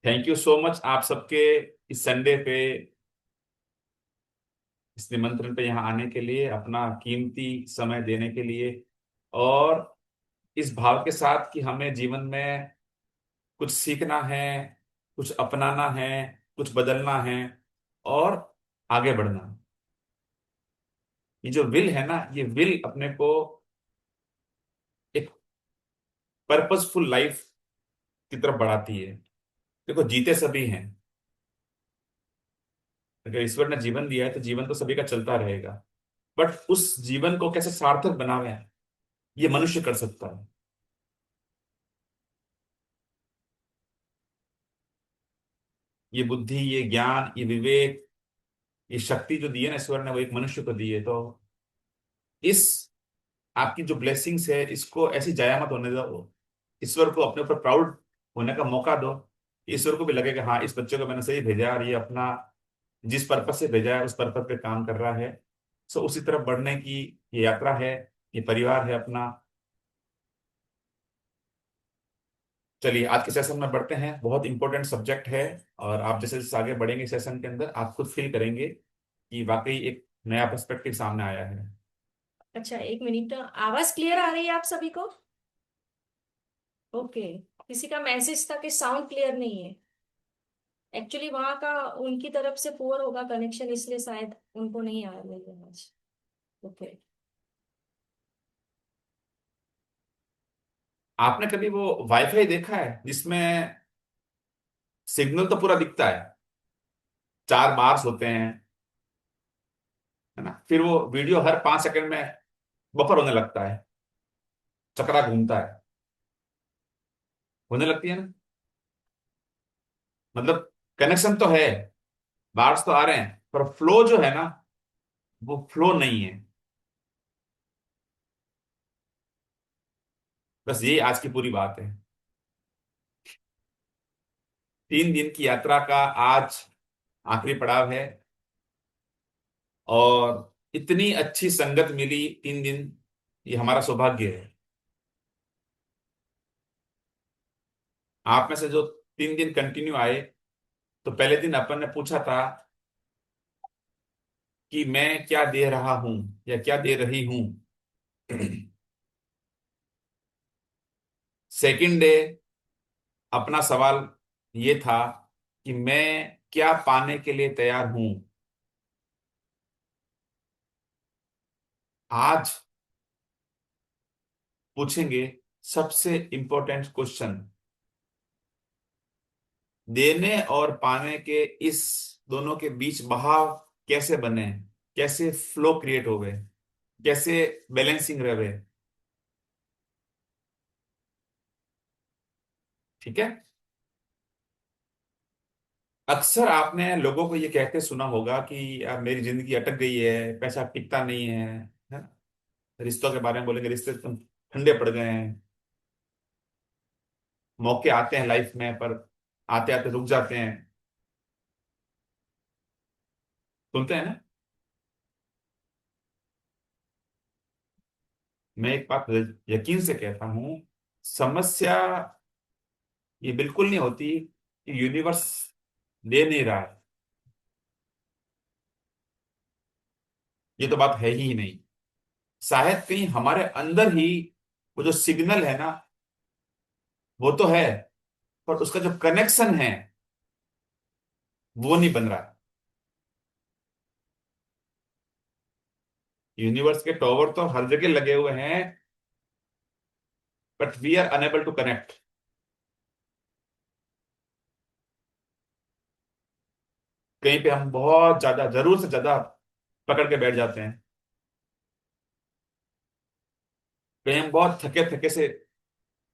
Thank you so much आप सबके इस संडे पे, इस निमंत्रण पे यहाँ आने के लिए, अपना कीमती समय देने के लिए, और इस भाव के साथ कि हमें जीवन में कुछ सीखना है, कुछ अपनाना है, कुछ बदलना है और आगे बढ़ना है। ये जो विल है ना, ये विल अपने को एक पर्पसफुल लाइफ की तरफ बढ़ाती है। देखो, जीते सभी हैं। अगर ईश्वर ने जीवन दिया है तो जीवन तो सभी का चलता रहेगा, बट उस जीवन को कैसे सार्थक बनावे, ये मनुष्य कर सकता है। ये बुद्धि, ये ज्ञान, ये विवेक, ये शक्ति जो दी है ना ईश्वर ने, वो एक मनुष्य को दी है। तो इस आपकी जो ब्लेसिंग्स है, इसको ऐसी जाया मत होने दो। ईश्वर को अपने ऊपर प्राउड होने का मौका दो। ईश्वर को भी लगे कि हाँ, इस बच्चे को मैंने सही भेजा और ये अपना जिस पर्पज से भेजा है उस पर्पज पे काम कर रहा है। सो उसी तरफ बढ़ने की ये यात्रा है, ये परिवार है अपना। चलिए आज के सेशन में बढ़ते हैं। बहुत इंपॉर्टेंट सब्जेक्ट है, और आप जैसे जैसे आगे बढ़ेंगे सेशन के अंदर, आप खुद फील करेंगे कि वाकई एक नया पर्सपेक्टिव सामने आया है। अच्छा, एक मिनट। आवाज क्लियर आ रही है आप सभी को? ओके। किसी का मैसेज था कि साउंड क्लियर नहीं है। एक्चुअली वहां का उनकी तरफ से पुअर होगा कनेक्शन, इसलिए शायद उनको नहीं आ रही है आवाज। ओके। आपने कभी वो वाईफाई देखा है जिसमें सिग्नल तो पूरा दिखता है, 4 बार्स होते हैं, है ना? फिर वो वीडियो हर 5 सेकंड में बफर होने लगता है, चक्रा घूमता है, होने लगती है ना। मतलब कनेक्शन तो है, बार्स तो आ रहे हैं, पर फ्लो जो है ना, वो फ्लो नहीं है। बस ये आज की पूरी बात है। 3 दिन की यात्रा का आज आखिरी पड़ाव है, और इतनी अच्छी संगत मिली 3 दिन, ये हमारा सौभाग्य है। आप में से जो 3 दिन कंटिन्यू आए, तो पहले दिन अपन ने पूछा था कि मैं क्या दे रहा हूं या क्या दे रही हूं। सेकंड डे अपना सवाल ये था कि मैं क्या पाने के लिए तैयार हूं। आज पूछेंगे सबसे इंपॉर्टेंट क्वेश्चन, देने और पाने के इस दोनों के बीच बहाव कैसे बने, कैसे फ्लो क्रिएट हो गए, कैसे बैलेंसिंग रहे। ठीक है। अक्सर आपने लोगों को ये कहते सुना होगा कि यार मेरी जिंदगी अटक गई है, पैसा टिकता नहीं है ना? रिश्तों के बारे में बोलेंगे, रिश्ते तुम ठंडे पड़ गए हैं। मौके आते हैं लाइफ में, पर आते आते रुक जाते हैं। सुनते हैं ना? मैं एक बात यकीन से कहता हूं, समस्या ये बिल्कुल नहीं होती कि यूनिवर्स दे नहीं रहा है। ये तो बात है ही नहीं। शायद कहीं हमारे अंदर ही वो जो सिग्नल है ना, वो तो है, पर उसका जो कनेक्शन है वो नहीं बन रहा है। यूनिवर्स के टॉवर तो हर जगह लगे हुए हैं, but we are unable to connect. कहीं पे हम बहुत ज्यादा, जरूर से ज्यादा पकड़ के बैठ जाते हैं। कहीं हम बहुत थके थके से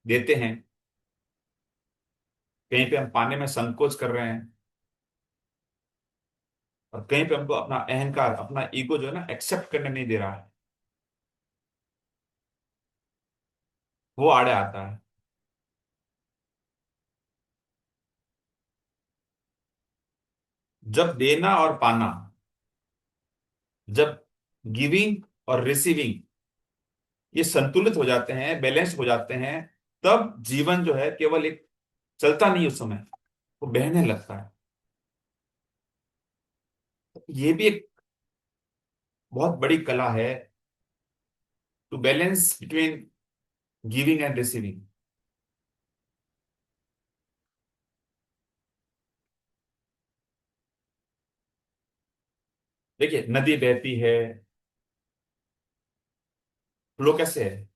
देते हैं। कहीं पे हम पाने में संकोच कर रहे हैं, और कहीं पे हमको अपना अहंकार, अपना ईगो जो है ना, एक्सेप्ट करने नहीं दे रहा है। वो आड़े आता है। जब देना और पाना, जब गिविंग और रिसीविंग ये संतुलित हो जाते हैं, बैलेंस हो जाते हैं, तब जीवन जो है केवल एक चलता नहीं उस समय, वो बहने लगता है। तो ये भी एक बहुत बड़ी कला है, to balance between giving and receiving. देखिए नदी बहती है, फ्लो कैसे है,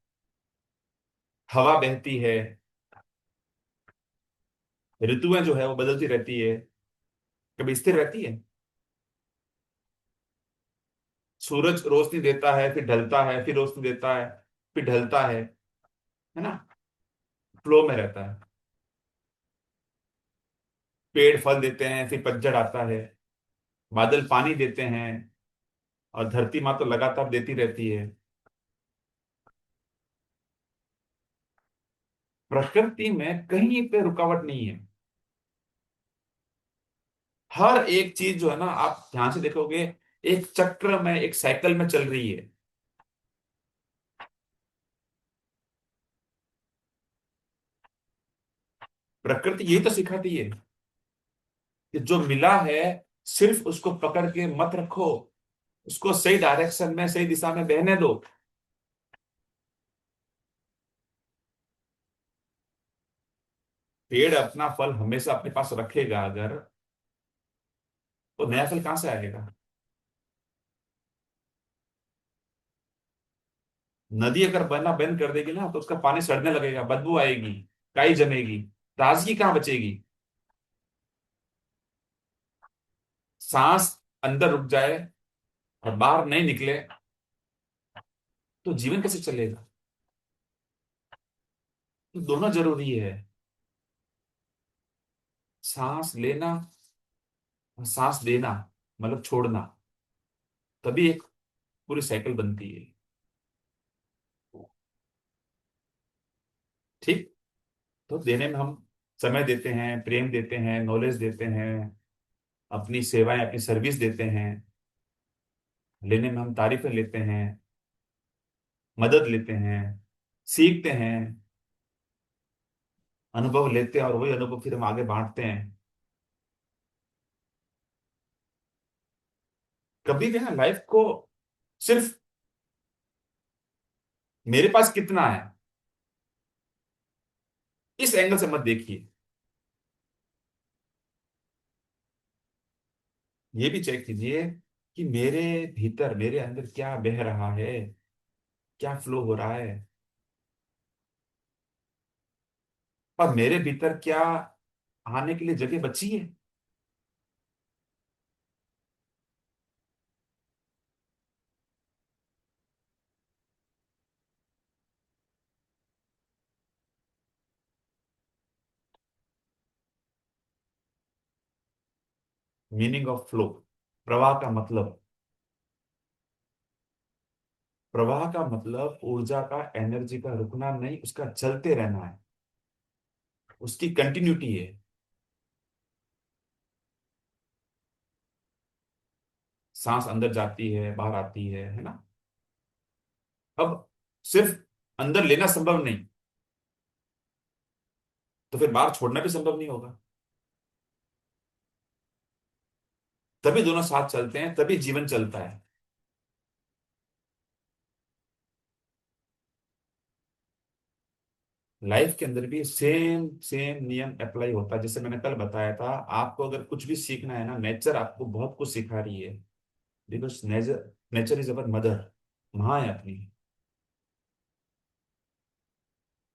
हवा बहती है, ऋतुएं जो है वो बदलती रहती है, कभी स्थिर रहती है। सूरज रोशनी देता है, फिर ढलता है, फिर रोशनी देता है, फिर ढलता है ना, फ्लो में रहता है। पेड़ फल देते हैं, फिर पतझड़ आता है, बादल पानी देते हैं, और धरती माँ तो लगातार देती रहती है। प्रकृति में कहीं पे रुकावट नहीं है। हर एक चीज जो है ना, आप ध्यान से देखोगे, एक चक्र में, एक साइकिल में चल रही है। प्रकृति यही तो सिखाती है कि जो मिला है, सिर्फ उसको पकड़ के मत रखो, उसको सही डायरेक्शन में, सही दिशा में बहने दो। पेड़ अपना फल हमेशा अपने पास रखेगा अगर, तो नया फल कहां से आएगा। नदी अगर बहना बंद कर देगी ना, तो उसका पानी सड़ने लगेगा, बदबू आएगी, काई जमेगी, ताजगी कहाँ बचेगी। सांस अंदर रुक जाए और बाहर नहीं निकले, तो जीवन कैसे चलेगा। तो दोनों जरूरी है, सांस लेना और सांस देना, मतलब छोड़ना, तभी एक पूरी साइकिल बनती है। ठीक। तो देने में हम समय देते हैं, प्रेम देते हैं, नॉलेज देते हैं, अपनी सेवाएं, अपनी सर्विस देते हैं। लेने में हम तारीफें लेते हैं, मदद लेते हैं, सीखते हैं, अनुभव लेते हैं, और वही अनुभव फिर हम आगे बांटते हैं। कभी भी ना लाइफ को सिर्फ मेरे पास कितना है, इस एंगल से मत देखिए। ये भी चेक कीजिए कि मेरे भीतर, मेरे अंदर क्या बह रहा है, क्या फ्लो हो रहा है, और मेरे भीतर क्या आने के लिए जगह बची है। मीनिंग ऑफ फ्लो, प्रवाह का मतलब, प्रवाह का मतलब ऊर्जा का, एनर्जी का रुकना नहीं, उसका चलते रहना है, उसकी कंटिन्यूटी है। सांस अंदर जाती है, बाहर आती है ना। अब सिर्फ अंदर लेना संभव नहीं, तो फिर बाहर छोड़ना भी संभव नहीं होगा। तभी दोनों साथ चलते हैं, तभी जीवन चलता है। लाइफ के अंदर भी सेम सेम नियम अप्लाई होता है। जैसे मैंने कल बताया था, आपको अगर कुछ भी सीखना है ना, नेचर आपको बहुत कुछ सिखा रही है, because nature, nature is our mother, माँ है अपनी।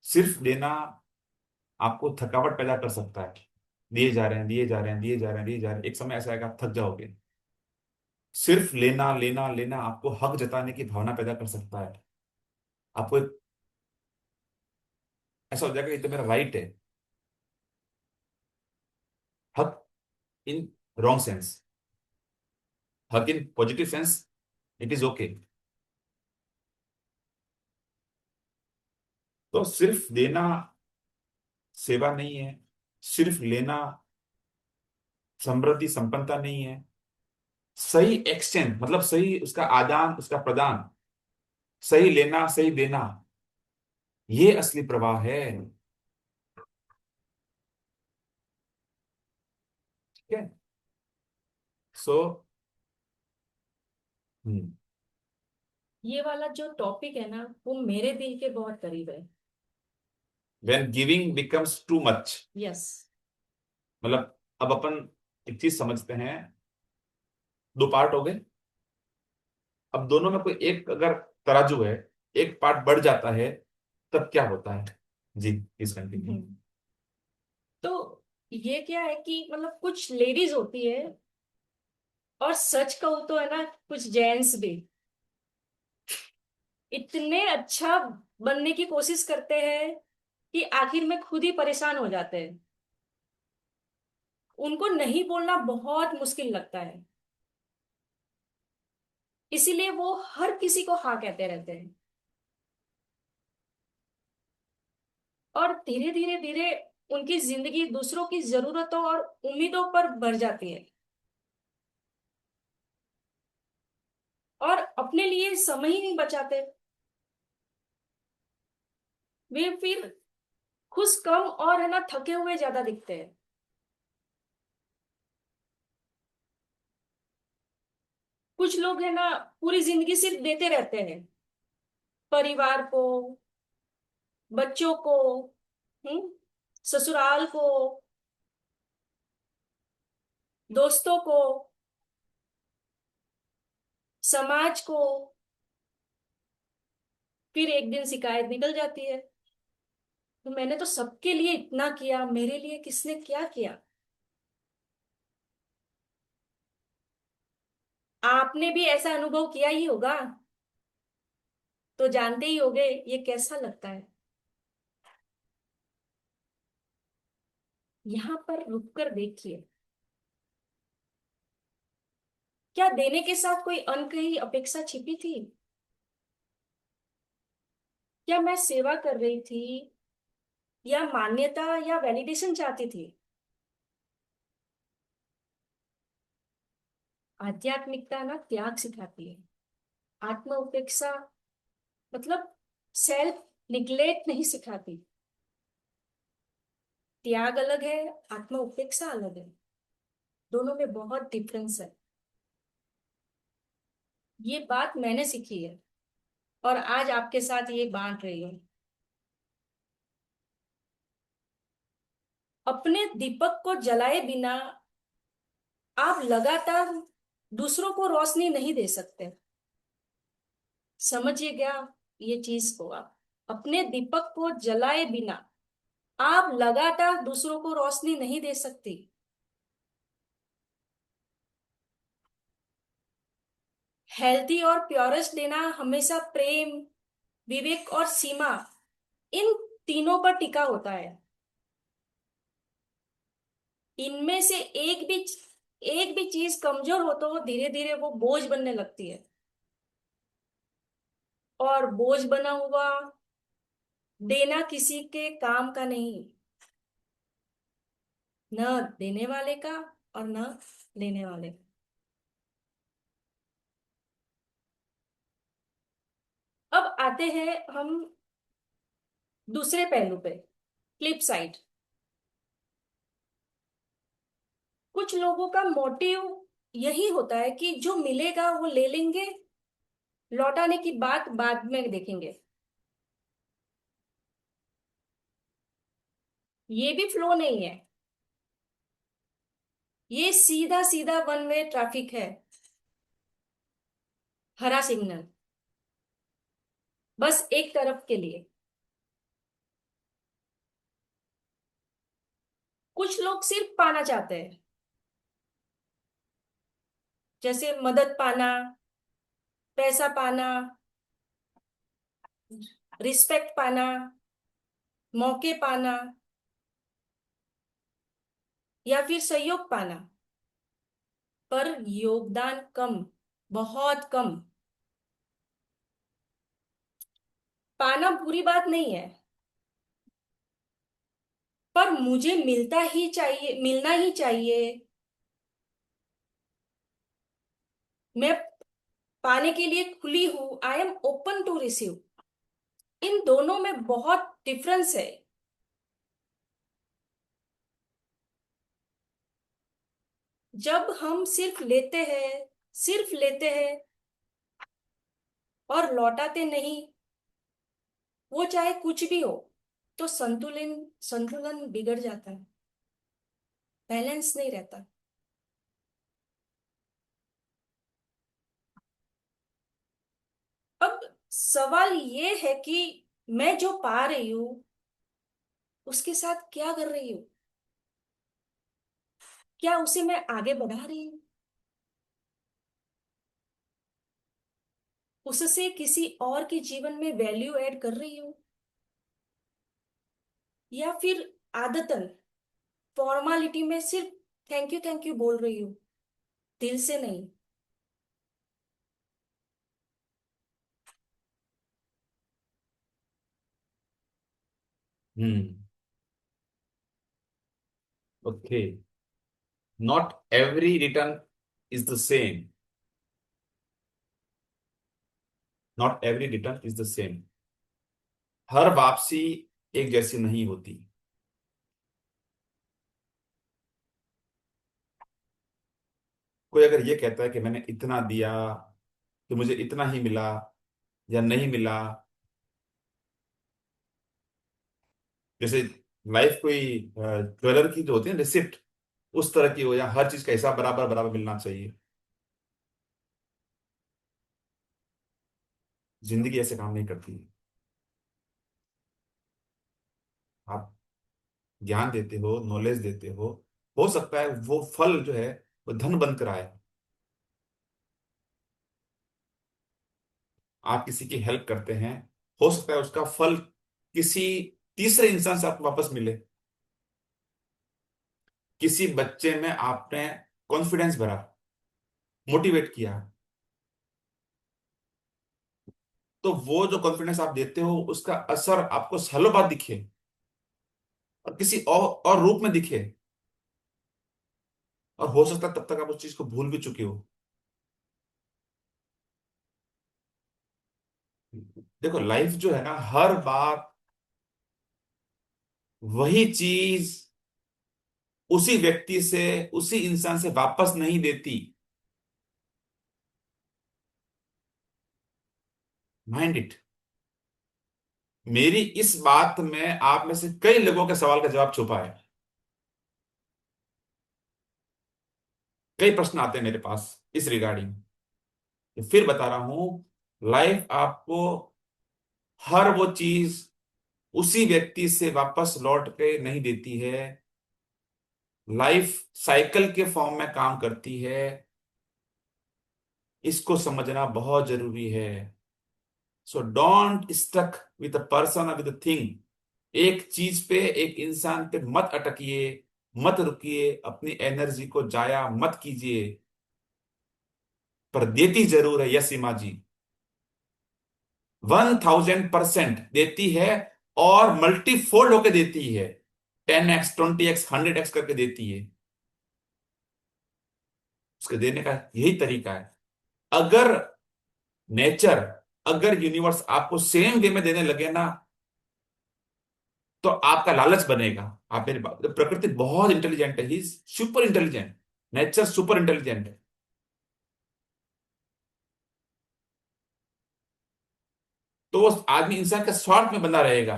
सिर्फ देना आपको थकावट पैदा कर सकता है। दिए जा रहे हैं, दिए जा रहे हैं, दिए जा रहे हैं, दिए जा रहे हैं, एक समय ऐसा आएगा आप थक जाओगे। सिर्फ लेना लेना लेना आपको हक जताने की भावना पैदा कर सकता है। आपको ऐसा हो जाएगा, ये तो मेरा राइट है। हक इन रॉन्ग सेंस, हक in positive sense, it is okay. तो सिर्फ देना सेवा नहीं है, सिर्फ लेना समृद्धि संपन्नता नहीं है। सही एक्सचेंज मतलब सही उसका आदान, उसका प्रदान, सही लेना, सही देना, ये असली प्रवाह है। ठीक है। सो ये वाला जो टॉपिक है ना, वो मेरे दिल के बहुत करीब है। When giving becomes too much, yes. मतलब अब अपन एक चीज समझते हैं, दो पार्ट हो गए, अब दोनों में कोई एक अगर तराजू है, एक पार्ट बढ़ जाता है, तब क्या होता है? जी प्लीज कंटिन्यू। तो ये क्या है कि मतलब कुछ लेडीज होती है, और सच कहूँ तो है ना, कुछ जेंट्स भी इतने अच्छा बनने की कोशिश करते हैं कि आखिर में खुद ही परेशान हो जाते हैं। उनको नहीं बोलना बहुत मुश्किल लगता है, इसीलिए वो हर किसी को हाँ कहते रहते हैं। और धीरे धीरे धीरे उनकी जिंदगी दूसरों की जरूरतों और उम्मीदों पर भर जाती है, और अपने लिए समय ही नहीं बचाते। वे फिर खुश कम और है ना थके हुए ज्यादा दिखते हैं। कुछ लोग है ना पूरी जिंदगी सिर्फ देते रहते हैं, परिवार को, बच्चों को, हम्म ससुराल को, दोस्तों को, समाज को। फिर एक दिन शिकायत निकल जाती है, तो मैंने तो सबके लिए इतना किया, मेरे लिए किसने क्या किया। आपने भी ऐसा अनुभव किया ही होगा, तो जानते ही होंगे ये कैसा लगता है। यहाँ पर रुककर देखिए, क्या देने के साथ कोई अनकही अपेक्षा छिपी थी? क्या मैं सेवा कर रही थी, या मान्यता या वैलिडेशन चाहती थी? आध्यात्मिकता ना त्याग सिखाती है। आत्म उपेक्षा मतलब सेल्फ निग्लेक्ट नहीं सिखाती। त्याग अलग है, आत्म उपेक्षा अलग है। दोनों में बहुत डिफरेंस है। ये बात मैंने सीखी है, और आज आपके साथ ये बांट रही हूँ। अपने दीपक को जलाए बिना आप लगातार दूसरों को रोशनी नहीं दे सकते। समझिएगा ये चीज को आप, अपने दीपक को जलाए बिना आप लगातार दूसरों को रोशनी नहीं दे सकती। हेल्थी और प्योरेस्ट लेना हमेशा प्रेम, विवेक और सीमा, इन तीनों पर टिका होता है। इनमें से एक भी चीज कमजोर हो तो धीरे धीरे वो बोझ बनने लगती है, और बोझ बना हुआ देना किसी के काम का नहीं, न देने वाले का और न लेने वाले का। अब आते हैं हम दूसरे पहलू पे, फ्लिप साइड। कुछ लोगों का मोटिव यही होता है कि जो मिलेगा वो ले लेंगे, लौटाने की बात बाद में देखेंगे। ये भी फ्लो नहीं है, ये सीधा सीधा वन वे ट्रैफिक है। हरा सिग्नल, बस एक तरफ के लिए। कुछ लोग सिर्फ पाना चाहते हैं, जैसे मदद पाना, पैसा पाना, रिस्पेक्ट पाना, मौके पाना, या फिर सहयोग पाना, पर योगदान कम, बहुत कम। पाना बुरी बात नहीं है, पर मुझे मिलता ही चाहिए, मिलना ही चाहिए। मैं पाने के लिए खुली हूं, I am open to receive. इन दोनों में बहुत डिफरेंस है। जब हम सिर्फ लेते हैं और लौटाते नहीं, वो चाहे कुछ भी हो, तो संतुलन संतुलन बिगड़ जाता है, बैलेंस नहीं रहता। अब सवाल ये है कि मैं जो पा रही हूँ उसके साथ क्या कर रही हूँ? क्या उसे मैं आगे बढ़ा रही हूँ? उससे किसी और के जीवन में वैल्यू ऐड कर रही हूँ? या फिर आदतन फॉर्मालिटी में सिर्फ थैंक यू बोल रही हूँ, दिल से नहीं? Hmm. Okay. Not every return is the same. Not every return is the same. हर वापसी एक जैसी नहीं होती। कोई अगर ये कहता है कि मैंने इतना दिया तो मुझे इतना ही मिला या नहीं मिला, जैसे लाइफ कोई ज्वेलर की जो होती है रिसिप्ट, उस तरह की हो, या हर चीज का हिसाब बराबर बराबर मिलना चाहिए। जिंदगी ऐसे काम नहीं करती। आप ज्ञान देते हो, नॉलेज देते हो सकता है वो फल जो है वो धन बनकर आए। आप किसी की हेल्प करते हैं, हो सकता है उसका फल किसी तीसरे इंसान से आपको वापस मिले। किसी बच्चे में आपने कॉन्फिडेंस भरा, मोटिवेट किया, तो वो जो कॉन्फिडेंस आप देते हो उसका असर आपको सालों बाद दिखे और किसी और रूप में दिखे। और हो सकता है तब तक आप उस चीज को भूल भी चुके हो। देखो लाइफ जो है ना, हर बार वही चीज उसी व्यक्ति से, उसी इंसान से वापस नहीं देती। Mind it. मेरी इस बात में आप में से कई लोगों के सवाल का जवाब छुपा है। कई प्रश्न आते हैं मेरे पास इस रिगार्डिंग। फिर बता रहा हूं, लाइफ आपको हर वो चीज उसी व्यक्ति से वापस लौट के नहीं देती है। लाइफ साइकिल के फॉर्म में काम करती है। इसको समझना बहुत जरूरी है। So don't stuck with a person, with a thing. एक चीज पे, एक इंसान पे मत अटकिए, मत रुकिए, अपनी एनर्जी को जाया मत कीजिए। पर देती जरूर है, यस सीमा जी। 1000% देती है, और मल्टीफोल्ड होके देती है। 10x, 20x, 100x करके देती है। उसके देने का यही तरीका है। अगर नेचर, अगर यूनिवर्स आपको सेम वे में देने लगे ना, तो आपका लालच बनेगा। आप मेरी बात, प्रकृति बहुत इंटेलिजेंट है, ही super intelligent. Nature super intelligent है। तो वो आदमी इंसान का स्वार्थ में बंधा रहेगा।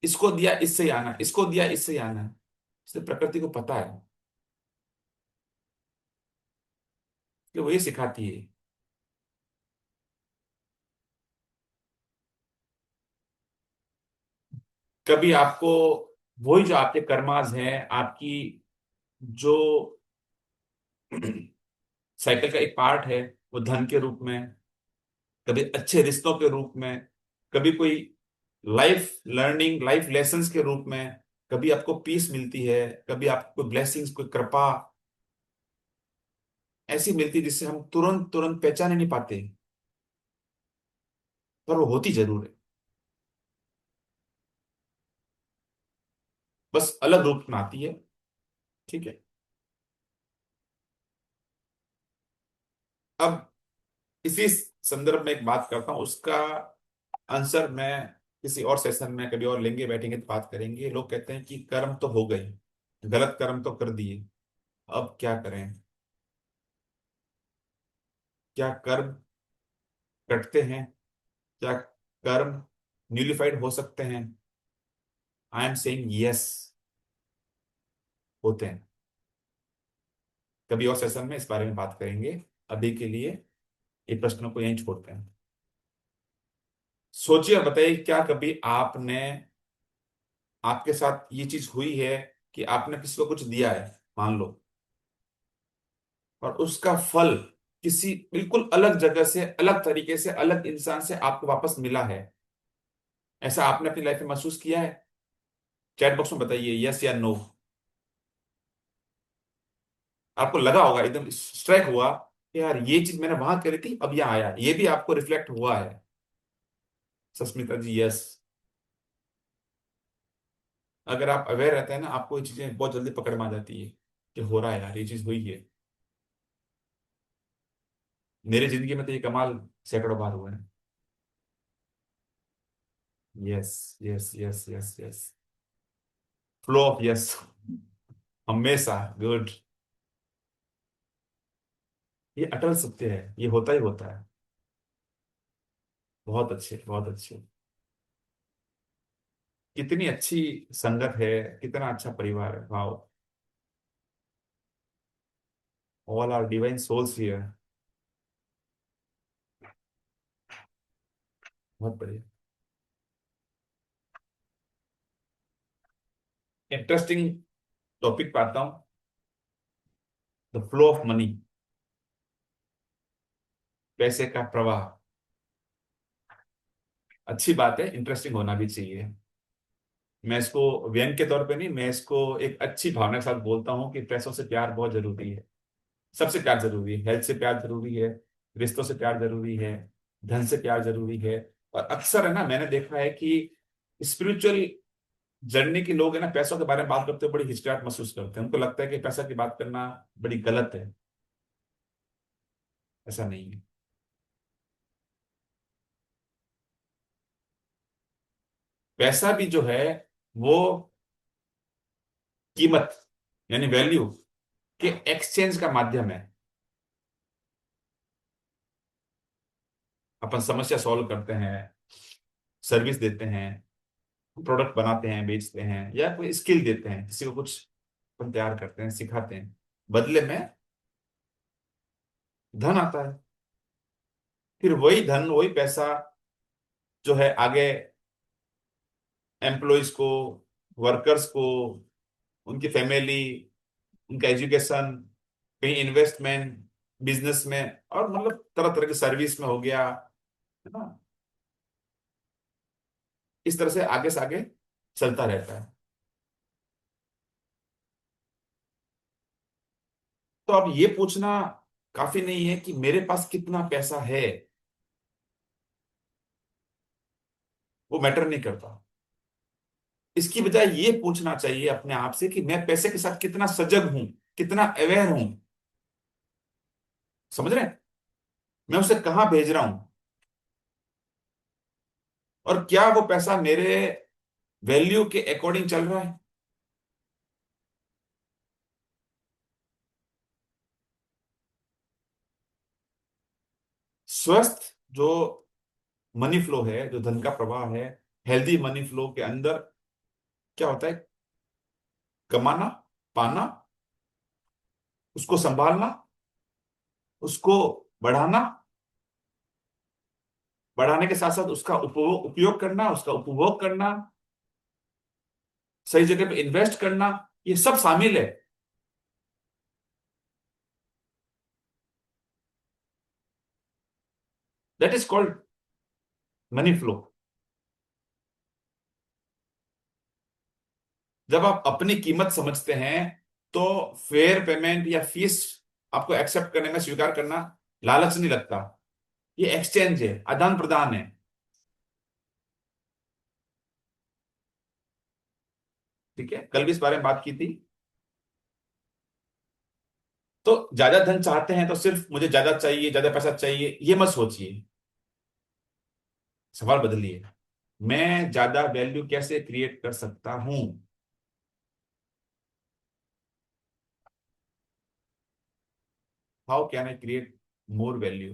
इसको दिया इससे ही आना, इसको दिया इससे ही आना। इसलिए प्रकृति को पता है कि वो ये सिखाती है। कभी आपको वही जो आपके कर्माज हैं, आपकी जो साइकिल का एक पार्ट है, वो धन के रूप में, कभी अच्छे रिश्तों के रूप में, कभी कोई लाइफ लर्निंग, लाइफ लेसन्स के रूप में, कभी आपको पीस मिलती है, कभी आपको ब्लेसिंग्स, कोई कृपा ऐसी मिलती है जिससे हम तुरंत तुरंत पहचान ही नहीं पाते, पर वो होती जरूर है। बस अलग रूप में आती है। ठीक है। अब इसी संदर्भ में एक बात करता हूं, उसका आंसर मैं किसी और सेशन में कभी और लेंगे, बैठेंगे तो बात करेंगे। लोग कहते हैं कि कर्म तो हो गए, गलत कर्म तो कर दिए, अब क्या करें। क्या कर्म कटते हैं? क्या कर्म न्यूलिफाइड हो सकते हैं? आई एम सेइंग यस, होते हैं। कभी और सेशन में इस बारे में बात करेंगे। अभी के लिए ये प्रश्नों को यहीं छोड़ते हैं। सोचिए और बताइए, क्या कभी आपने, आपके साथ ये चीज हुई है कि आपने किसी को कुछ दिया है, मान लो, और उसका फल किसी बिल्कुल अलग जगह से, अलग तरीके से, अलग इंसान से आपको वापस मिला है? ऐसा आपने अपनी लाइफ में महसूस किया है? चैट बॉक्स में बताइए यस या नो। आपको लगा होगा, एकदम स्ट्राइक हुआ कि यार ये चीज मैंने वहां करी थी, अब यहाँ आया, ये भी आपको रिफ्लेक्ट हुआ है? सस्मिता जी यस। अगर आप अवेयर रहते हैं ना, आपको ये चीजें बहुत जल्दी पकड़ में आ जाती है कि हो रहा है यार, ये चीज हुई है। मेरी जिंदगी में तो ये कमाल सैकड़ों बार हुआ है। Yes, yes, yes, yes, yes. Flow of yes, हमेशा गुड। ये अटल सत्य है, ये होता ही होता है। बहुत अच्छे, बहुत अच्छे। कितनी अच्छी संगत है, कितना अच्छा परिवार है, wow. All are divine souls here. बहुत बढ़िया। इंटरेस्टिंग टॉपिक पे आता हूँ। द फ्लो ऑफ मनी, पैसे का प्रवाह। अच्छी बात है, इंटरेस्टिंग होना भी चाहिए। मैं इसको व्यंग के तौर पे नहीं, मैं इसको एक अच्छी भावना के साथ बोलता हूँ कि पैसों से प्यार बहुत जरूरी है। सबसे प्यार जरूरी है, हेल्थ से प्यार जरूरी है, रिश्तों से प्यार जरूरी है, धन से प्यार जरूरी है। और अक्सर है ना, मैंने देखा है कि स्पिरिचुअल जर्नी के लोग है ना, पैसों के बारे में बात करते हुए बड़ी हिचकिचाहट महसूस करते हैं। उनको लगता है कि पैसा की बात करना बड़ी गलत है। ऐसा नहीं है। पैसा भी जो है वो कीमत, यानी वैल्यू के एक्सचेंज का माध्यम है। अपन समस्या सॉल्व करते हैं, सर्विस देते हैं, प्रोडक्ट बनाते हैं, बेचते हैं, या कोई स्किल देते हैं, किसी को कुछ अपन तैयार करते हैं, सिखाते हैं, बदले में धन आता है। फिर वही धन, वही पैसा जो है आगे एम्प्लॉयज को, वर्कर्स को, उनकी फैमिली, उनका एजुकेशन, कहीं इन्वेस्टमेंट, बिजनेस में, और मतलब तरह तरह की सर्विस में हो गया, है ना, इस तरह से आगे चलता रहता है। तो अब ये पूछना काफी नहीं है कि मेरे पास कितना पैसा है, वो मैटर नहीं करता। इसकी बजाय ये पूछना चाहिए अपने आप से कि मैं पैसे के साथ कितना सजग हूं, कितना अवेयर हूं। समझ रहे हैं? मैं उसे कहां भेज रहा हूं, और क्या वो पैसा मेरे वैल्यू के अकॉर्डिंग चल रहा है। स्वस्थ जो मनी फ्लो है, जो धन का प्रवाह है, हेल्दी मनी फ्लो के अंदर क्या होता है? कमाना, पाना, उसको संभालना, उसको बढ़ाना, बढ़ाने के साथ साथ उसका उपयोग करना, उसका उपभोग करना, सही जगह पे इन्वेस्ट करना, ये सब शामिल है। That is called money flow. जब आप अपनी कीमत समझते हैं, तो फेयर पेमेंट या फीस आपको एक्सेप्ट करने में, स्वीकार करना लालच नहीं लगता। ये एक्सचेंज है, आदान प्रदान है। ठीक है, कल भी इस बारे में बात की थी। तो ज्यादा धन चाहते हैं तो सिर्फ मुझे ज्यादा चाहिए, ज्यादा पैसा चाहिए, ये मत सोचिए। सवाल बदलिए, मैं ज्यादा वैल्यू कैसे क्रिएट कर सकता हूं? How can I create more value?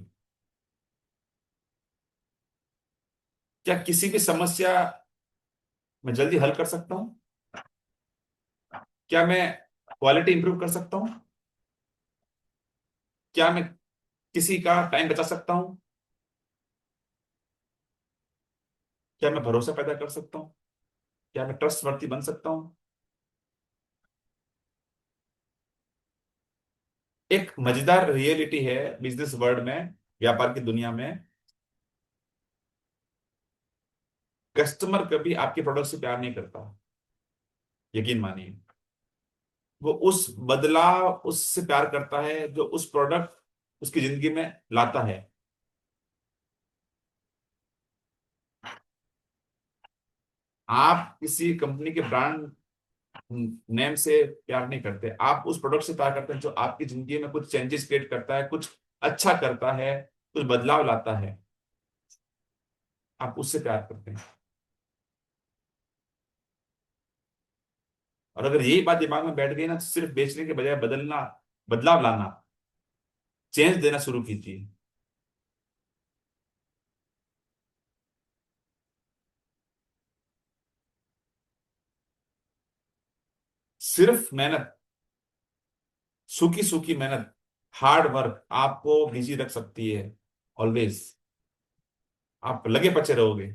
क्या किसी भी समस्या मैं जल्दी हल कर सकता हूँ? क्या मैं क्वालिटी इंप्रूव कर सकता हूँ? क्या मैं किसी का टाइम बचा सकता हूँ? क्या मैं भरोसा पैदा कर सकता हूँ? क्या मैं ट्रस्टवर्दी बन सकता हूँ? एक मजेदार रियलिटी है बिजनेस वर्ल्ड में, व्यापार की दुनिया में, कस्टमर कभी आपके प्रोडक्ट से प्यार नहीं करता। यकीन मानिए, वो उस बदलाव उससे प्यार करता है जो उस प्रोडक्ट उसकी जिंदगी में लाता है। आप किसी कंपनी के ब्रांड नेम से प्यार नहीं करते, आप उस प्रोडक्ट से प्यार करते हैं जो आपकी जिंदगी में कुछ चेंजेस क्रिएट करता है, कुछ अच्छा करता है, कुछ बदलाव लाता है। आप उससे प्यार करते हैं। और अगर यही बात दिमाग में बैठ गई ना, तो सिर्फ बेचने के बजाय बदलना, बदलाव लाना, चेंज देना शुरू कीजिए। सिर्फ मेहनत, सूखी सूखी मेहनत, हार्ड वर्क आपको बिजी रख सकती है। ऑलवेज आप लगे पचे रहोगे।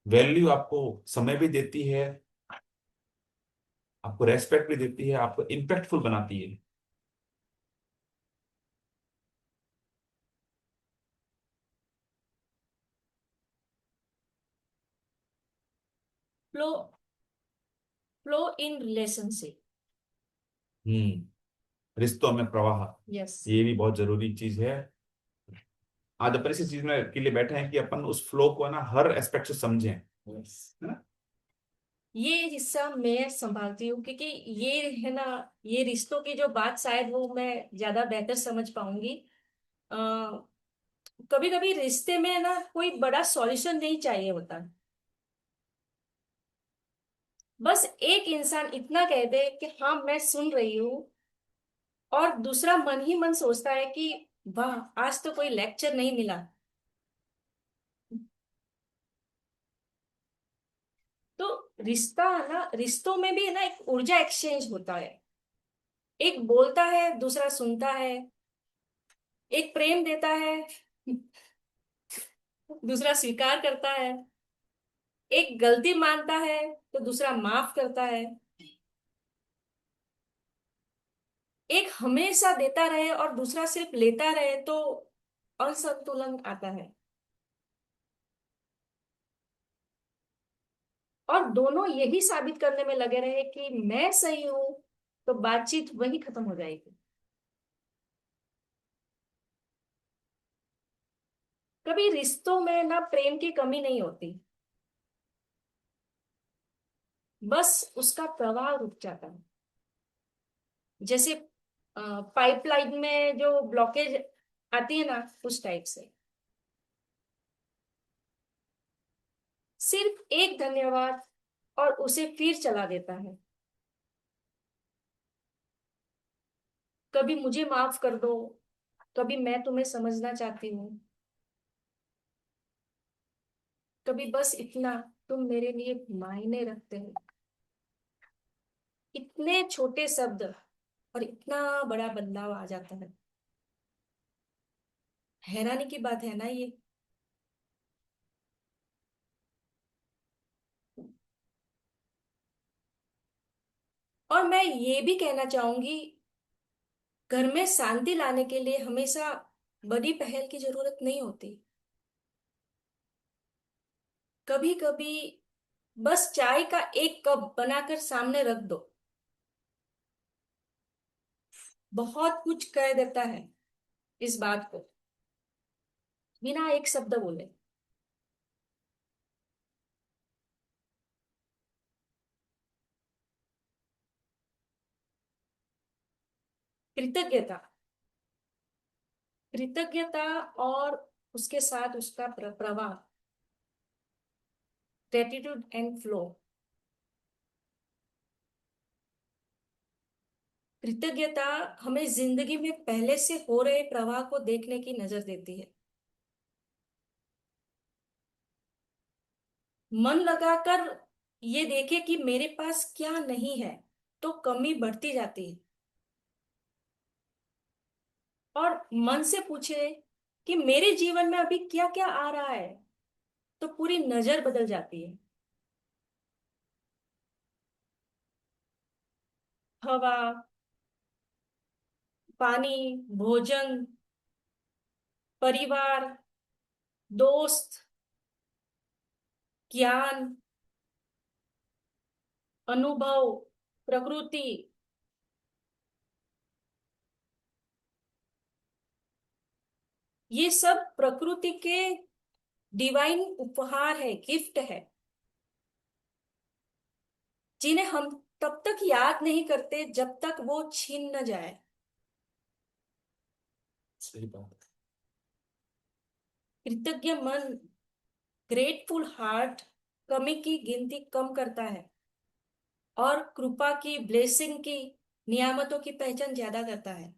वैल्यू आपको समय भी देती है, आपको रेस्पेक्ट भी देती है, आपको इम्पैक्टफुल बनाती है। Flow, flow in relationship. रिश्तों में प्रवाह, यस। ये भी बहुत जरूरी चीज है। आज अपन इसी चीज में के लिए बैठे हैं कि अपन उस फ्लो को ना हर एस्पेक्ट से समझें, है यस, ना? ये हिस्सा मैं संभालती हूँ, क्योंकि ये है ना, ये रिश्तों की जो बात शायद वो मैं ज्यादा बेहतर समझ पाऊंगी। आ, कभी कभी रिश्ते में ना कोई बड़ा सॉल्यूशन नहीं चाहिए होता। बस एक इंसान इतना कह दे कि हाँ मैं सुन रही हूँ, और दूसरा मन ही मन सोचता है कि वाह, आज तो कोई लेक्चर नहीं मिला। तो रिश्ता ना, रिश्तों में भी ना एक ऊर्जा एक्सचेंज होता है। एक बोलता है, दूसरा सुनता है। एक प्रेम देता है, दूसरा स्वीकार करता है। एक गलती मानता है, तो दूसरा माफ करता है। एक हमेशा देता रहे और दूसरा सिर्फ लेता रहे, तो असंतुलन आता है। और दोनों यही साबित करने में लगे रहे कि मैं सही हूं, तो बातचीत वही खत्म हो जाएगी। कभी रिश्तों में ना प्रेम की कमी नहीं होती, बस उसका प्रवाह रुक जाता है। जैसे पाइपलाइन में जो ब्लॉकेज आती है ना, उस टाइप से। सिर्फ एक धन्यवाद और उसे फिर चला देता है। कभी मुझे माफ कर दो, कभी मैं तुम्हें समझना चाहती हूँ, कभी बस इतना, तुम मेरे लिए मायने रखते हो। इतने छोटे शब्द और इतना बड़ा बदलाव आ जाता है। हैरानी की बात है ना ये। और मैं ये भी कहना चाहूंगी, घर में शांति लाने के लिए हमेशा बड़ी पहल की जरूरत नहीं होती। कभी कभी बस चाय का एक कप बनाकर सामने रख दो, बहुत कुछ कह देता है इस बात को, बिना एक शब्द बोले। कृतज्ञता, कृतज्ञता, और उसके साथ उसका प्रवाह, ग्रेटिट्यूड एंड फ्लो। कृतज्ञता हमें जिंदगी में पहले से हो रहे प्रवाह को देखने की नजर देती है। मन लगाकर ये देखे कि मेरे पास क्या नहीं है, तो कमी बढ़ती जाती है। और मन से पूछे कि मेरे जीवन में अभी क्या क्या आ रहा है, तो पूरी नजर बदल जाती है। हवा, पानी, भोजन, परिवार, दोस्त, ज्ञान, अनुभव, प्रकृति, ये सब प्रकृति के डिवाइन उपहार है, गिफ्ट है, जिन्हें हम तब तक याद नहीं करते जब तक वो छीन न जाए। सही बात कृतज्ञ मन, ग्रेटफुल हार्ट, कमी की गिनती कम करता है और कृपा की, ब्लेसिंग की, नियामतों की पहचान ज्यादा करता है। है।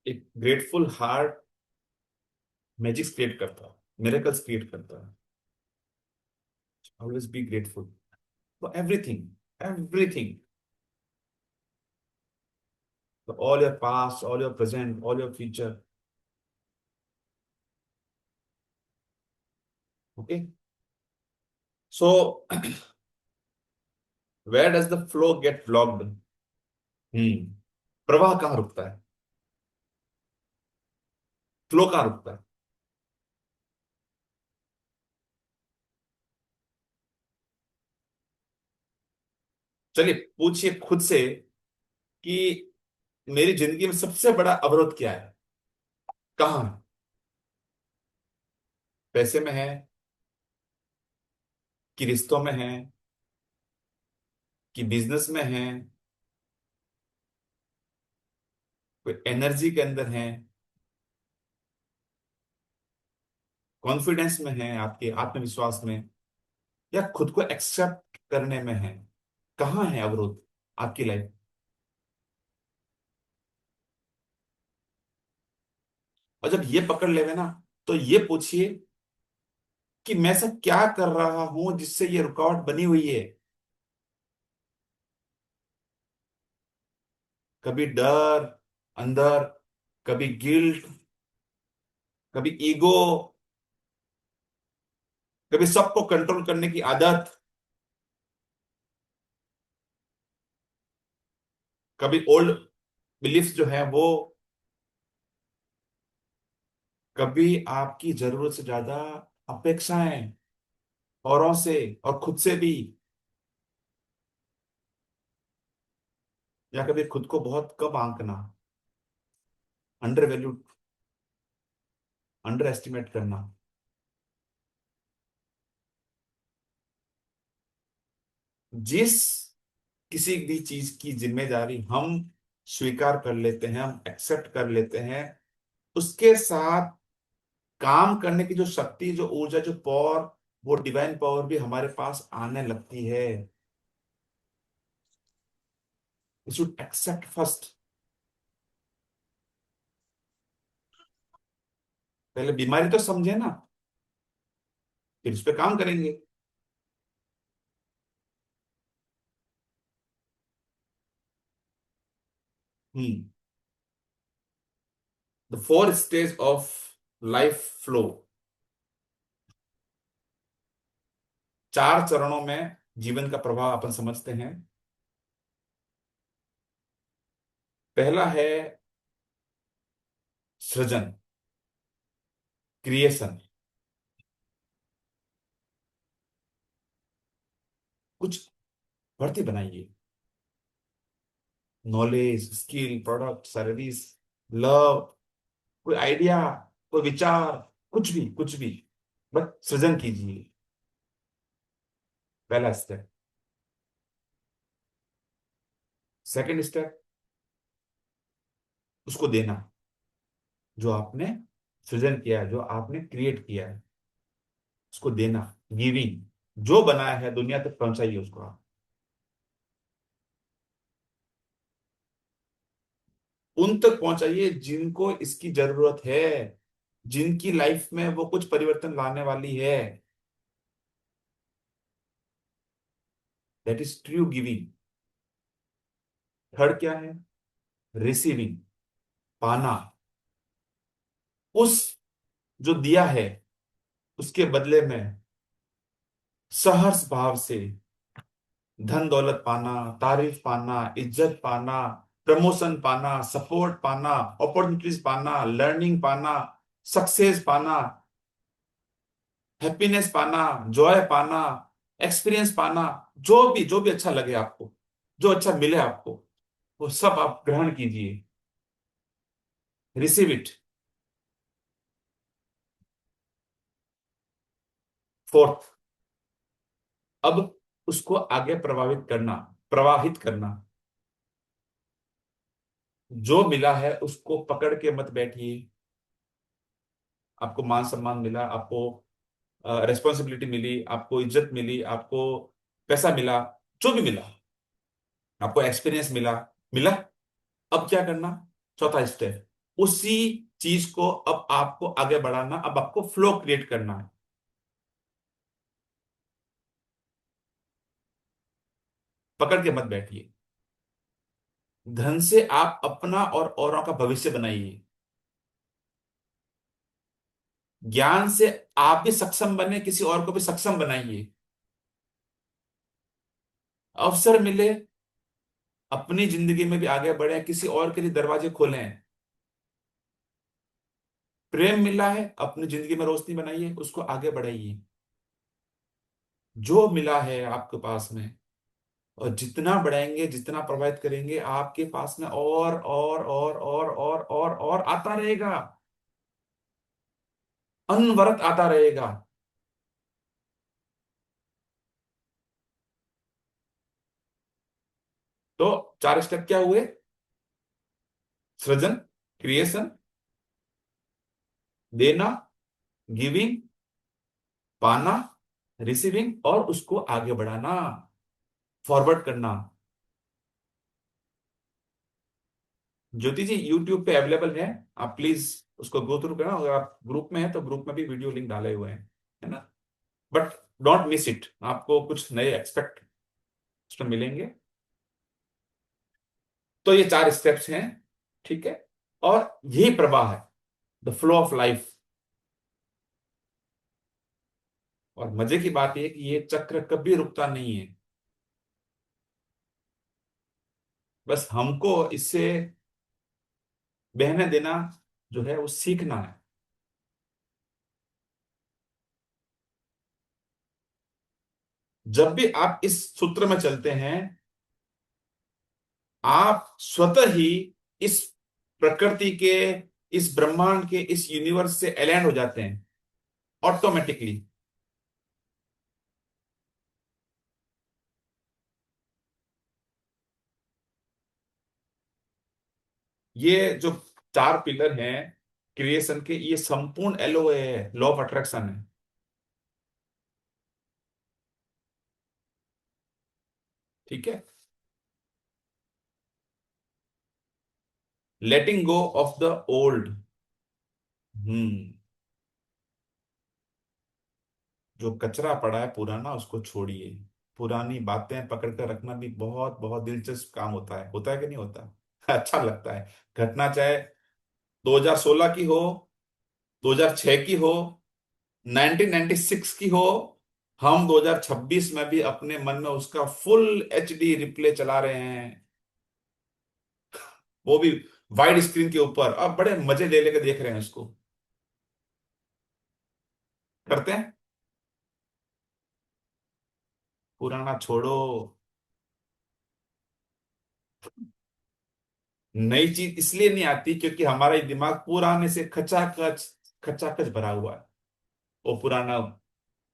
एक ग्रेटफुल हार्ट मैजिक्स क्रिएट करता है, मिरेकल्स क्रिएट करता है। Always be grateful for everything, everything, all your past, all your present, all your future. Okay, so where does the flow get blocked? प्रवाह कहाँ रुकता है? फ्लो कहाँ रुकता है? चलिए पूछिए खुद से कि मेरी जिंदगी में सबसे बड़ा अवरोध क्या है, कहाँ है? पैसे में है, कि रिश्तों में है, कि बिजनेस में है, कोई एनर्जी के अंदर है, कॉन्फिडेंस में है, आपके आत्मविश्वास में, या खुद को एक्सेप्ट करने में है? कहाँ है अवरोध आपकी लाइफ? और जब ये पकड़ लेवे ना, तो ये पूछिए कि मैं ऐसा क्या कर रहा हूं जिससे ये रुकावट बनी हुई है। कभी डर अंदर, कभी गिल्ट, कभी ईगो, कभी सबको कंट्रोल करने की आदत, कभी ओल्ड बिलीफ्स जो है वो, कभी आपकी जरूरत से ज्यादा अपेक्षाएं औरों से और खुद से भी, या कभी खुद को बहुत कम आंकना, अंडर वैल्यू, अंडर एस्टिमेट करना। जिस किसी भी चीज की जिम्मेदारी हम स्वीकार कर लेते हैं, हम एक्सेप्ट कर लेते हैं, उसके साथ काम करने की जो शक्ति, जो ऊर्जा, जो पावर, वो डिवाइन पावर भी हमारे पास आने लगती है। We should accept first. पहले बीमारी तो समझे ना, फिर उस पर काम करेंगे। Hmm. The four stage of life flow, 4 चरणों में जीवन का प्रभाव अपन समझते हैं। पहला है सृजन, क्रिएशन। कुछ बढ़ती बनाइए, knowledge, skill, product, service, love, कोई आइडिया, कोई विचार, कुछ भी, बस सृजन कीजिए। पहला स्टेप। सेकंड स्टेप, उसको देना, जो आपने सृजन किया है, जो आपने क्रिएट किया है, उसको देना, गिविंग। जो बनाया है दुनिया तक पहुंचाइए उसको आप। उन तक पहुंचाइए जिनको इसकी जरूरत है, जिनकी लाइफ में वो कुछ परिवर्तन लाने वाली है। That is true giving. Third क्या है? रिसीविंग, पाना। उस जो दिया है उसके बदले में सहर्ष भाव से धन दौलत पाना, तारीफ पाना, इज्जत पाना, प्रमोशन पाना, सपोर्ट पाना, अपॉर्चुनिटीज पाना, लर्निंग पाना, सक्सेस पाना, हैप्पीनेस पाना, जॉय पाना, एक्सपीरियंस पाना, जो भी अच्छा लगे आपको, जो अच्छा मिले आपको, वो सब आप ग्रहण कीजिए। Receive it. फोर्थ, अब उसको आगे प्रवाहित करना। जो मिला है उसको पकड़ के मत बैठिए। आपको मान सम्मान मिला, आपको रिस्पॉन्सिबिलिटी मिली, आपको इज्जत मिली, आपको पैसा मिला, जो भी मिला, आपको एक्सपीरियंस मिला, मिला। अब क्या करना? चौथा स्टेप, उसी चीज को अब आपको आगे बढ़ाना, अब आपको फ्लो क्रिएट करना है। पकड़ के मत बैठिए। धन से आप अपना और औरों का भविष्य बनाइए। ज्ञान से आप भी सक्षम बने, किसी और को भी सक्षम बनाइए। अवसर मिले, अपनी जिंदगी में भी आगे बढ़े, किसी और के लिए दरवाजे खोलें। प्रेम मिला है, अपनी जिंदगी में रोशनी बनाइए, उसको आगे बढ़ाइए। जो मिला है आपके पास में, और जितना बढ़ाएंगे, जितना प्रभावित करेंगे, आपके पास में और आता रहेगा, अनवरत आता रहेगा। तो चार स्टेप क्या हुए? सृजन, क्रिएशन, देना, गिविंग, पाना, रिसीविंग, और उसको आगे बढ़ाना, फॉरवर्ड करना। ज्योति जी यूट्यूब पे अवेलेबल है, आप प्लीज उसको गो थ्रू करना। अगर आप ग्रुप में हैं तो ग्रुप में भी वीडियो लिंक डाले हुए हैं, है ना? बट डोंट मिस इट, आपको कुछ नए एक्सपेक्ट उसमें मिलेंगे। तो ये चार स्टेप्स हैं, ठीक है? और यही प्रवाह है, द फ्लो ऑफ लाइफ। और मजे की बात यह कि ये चक्र कभी रुकता नहीं है। बस हमको इससे बहने देना जो है वो सीखना है। जब भी आप इस सूत्र में चलते हैं, आप स्वतः ही इस प्रकृति के, इस ब्रह्मांड के, इस यूनिवर्स से अलाइन हो जाते हैं ऑटोमेटिकली। ये जो चार पिलर हैं क्रिएशन के, ये संपूर्ण एलओए है, लॉ ऑफ अट्रैक्शन है। ठीक है? लेटिंग गो ऑफ द ओल्ड। हम्म। जो कचरा पड़ा है पुराना, उसको छोड़िए। पुरानी बातें पकड़ कर रखना भी बहुत बहुत दिलचस्प काम होता है कि नहीं होता? अच्छा लगता है। घटना चाहे 2016 की हो, 2006 की हो, 1996 की हो, हम 2026 में भी अपने मन में उसका फुल एचडी रिप्ले चला रहे हैं। वो भी वाइड स्क्रीन के ऊपर, अब बड़े मजे ले लेके देख रहे हैं उसको। करते हैं। पुराना छोड़ो। नई चीज इसलिए नहीं आती क्योंकि हमारा ये दिमाग पुराने से खचाखच खचाखच भरा हुआ है। वो पुराना